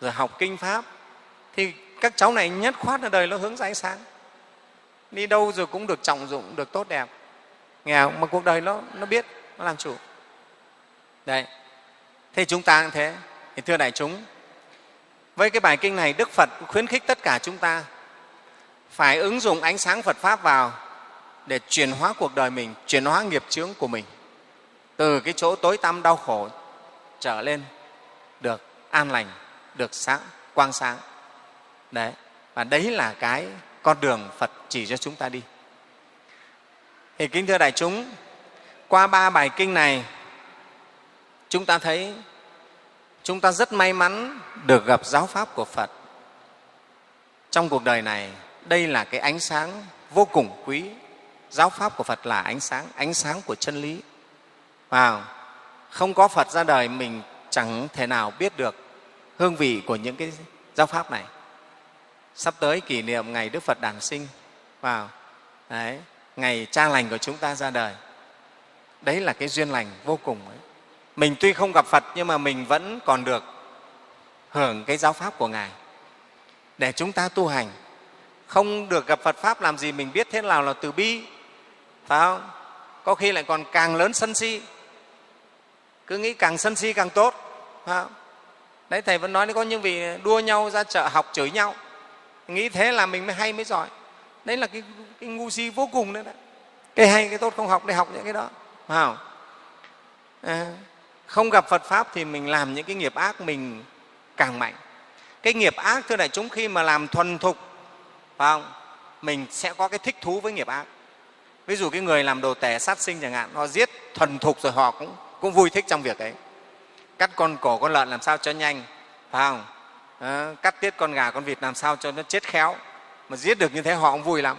rồi học kinh Pháp, thì các cháu này nhất khoát là đời nó hướng ra ánh sáng, đi đâu rồi cũng được trọng dụng, được tốt đẹp, nghe không? Mà cuộc đời nó biết, nó làm chủ. Đấy. Thế chúng ta cũng thế. Thì thưa đại chúng, với cái bài kinh này Đức Phật khuyến khích tất cả chúng ta phải ứng dụng ánh sáng Phật Pháp vào để chuyển hóa cuộc đời mình, chuyển hóa nghiệp chướng của mình, từ cái chỗ tối tăm đau khổ trở lên được an lành, được sáng, quang sáng. Đấy. Và đấy là cái con đường Phật chỉ cho chúng ta đi. Thì kính thưa đại chúng, qua 3 bài kinh này chúng ta thấy chúng ta rất may mắn được gặp giáo pháp của Phật. Trong cuộc đời này, đây là cái ánh sáng vô cùng quý. Giáo pháp của Phật là ánh sáng của chân lý. Không có Phật ra đời, mình chẳng thể nào biết được hương vị của những cái giáo pháp này. Sắp tới kỷ niệm ngày Đức Phật đản sinh, đấy, ngày cha lành của chúng ta ra đời, Đấy là cái duyên lành vô cùng ấy. Mình tuy không gặp Phật nhưng mà mình vẫn còn được hưởng cái giáo pháp của Ngài để chúng ta tu hành. Không được gặp Phật Pháp làm gì mình biết thế nào là từ bi, phải không? Có khi lại còn càng lớn sân si, cứ nghĩ càng sân si càng tốt, phải không? Đấy, Thầy vẫn nói đấy, có những vị đua nhau ra chợ học chửi nhau, nghĩ thế là mình mới hay mới giỏi. Đấy là cái ngu si vô cùng đấy. Cái hay cái tốt không học để học những cái đó, phải không? Không gặp Phật Pháp thì mình làm những cái nghiệp ác mình càng mạnh. Cái nghiệp ác, thưa đại chúng, khi mà làm thuần thục, phải không? Mình sẽ có cái thích thú với nghiệp ác. Ví dụ cái người làm đồ tể sát sinh chẳng hạn, họ giết thuần thục rồi họ cũng vui thích trong việc ấy. Cắt con cổ con lợn làm sao cho nhanh, phải không? Cắt tiết con gà con vịt làm sao cho nó chết khéo, mà giết được như thế họ cũng vui lắm.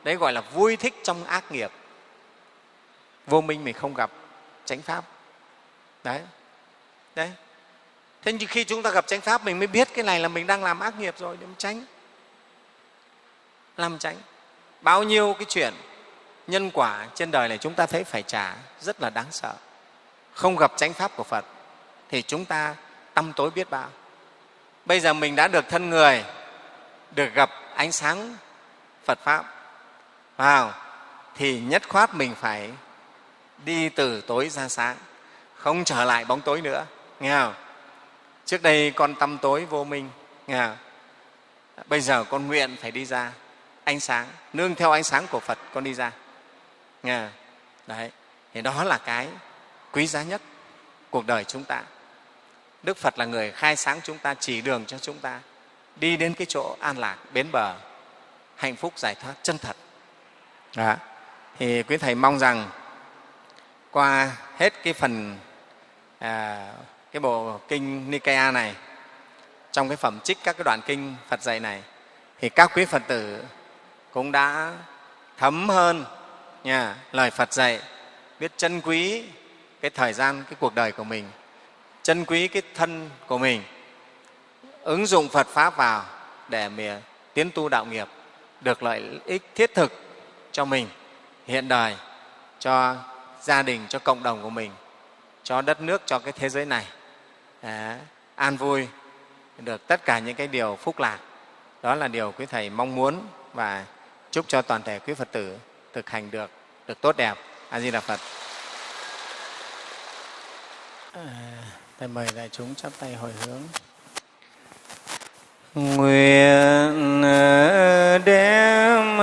Đấy gọi là vui thích trong ác nghiệp. Vô minh mình không gặp chánh pháp. Đấy. Thế nhưng khi chúng ta gặp chánh pháp mình mới biết cái này là mình đang làm ác nghiệp rồi, để tránh. Làm tránh. Bao nhiêu cái chuyện nhân quả trên đời này chúng ta thấy phải trả rất là đáng sợ. Không gặp chánh pháp của Phật thì chúng ta tăm tối biết bao. Bây giờ mình đã được thân người, được gặp ánh sáng Phật Pháp, vào thì nhất khoát mình phải đi từ tối ra sáng, không trở lại bóng tối nữa, nghe không? Trước đây con tăm tối vô minh, nghe không? Bây giờ con nguyện phải đi ra ánh sáng, nương theo ánh sáng của Phật con đi ra, nghe không? Đấy, thì đó là cái quý giá nhất cuộc đời chúng ta. Đức Phật là người khai sáng chúng ta, chỉ đường cho chúng ta đi đến cái chỗ an lạc, bến bờ, hạnh phúc giải thoát chân thật. Đó. Thì quý Thầy mong rằng qua hết cái phần cái bộ kinh Nikaya này, trong cái phẩm trích các cái đoạn kinh Phật dạy này, thì các quý Phật tử cũng đã thấm hơn nha, lời Phật dạy, biết trân quý cái thời gian, cái cuộc đời của mình, trân quý cái thân của mình, ứng dụng Phật Pháp vào để mà tiến tu đạo nghiệp, được lợi ích thiết thực cho mình hiện đời, cho gia đình, cho cộng đồng của mình, cho đất nước, cho cái thế giới này an vui, được tất cả những cái điều phúc lạc. Đó là điều quý Thầy mong muốn và chúc cho toàn thể quý Phật tử thực hành được tốt đẹp. A Di Đà Phật. Thầy mời đại chúng chắp tay hồi hướng. Nguyện đem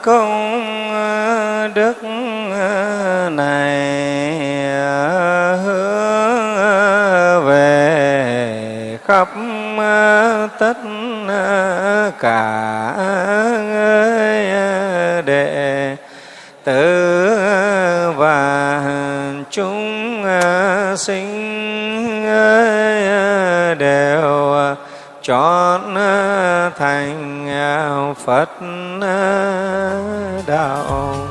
công đức này hướng về khắp tất cả đệ tử và chúng sinh đều chọn thành Phật đạo.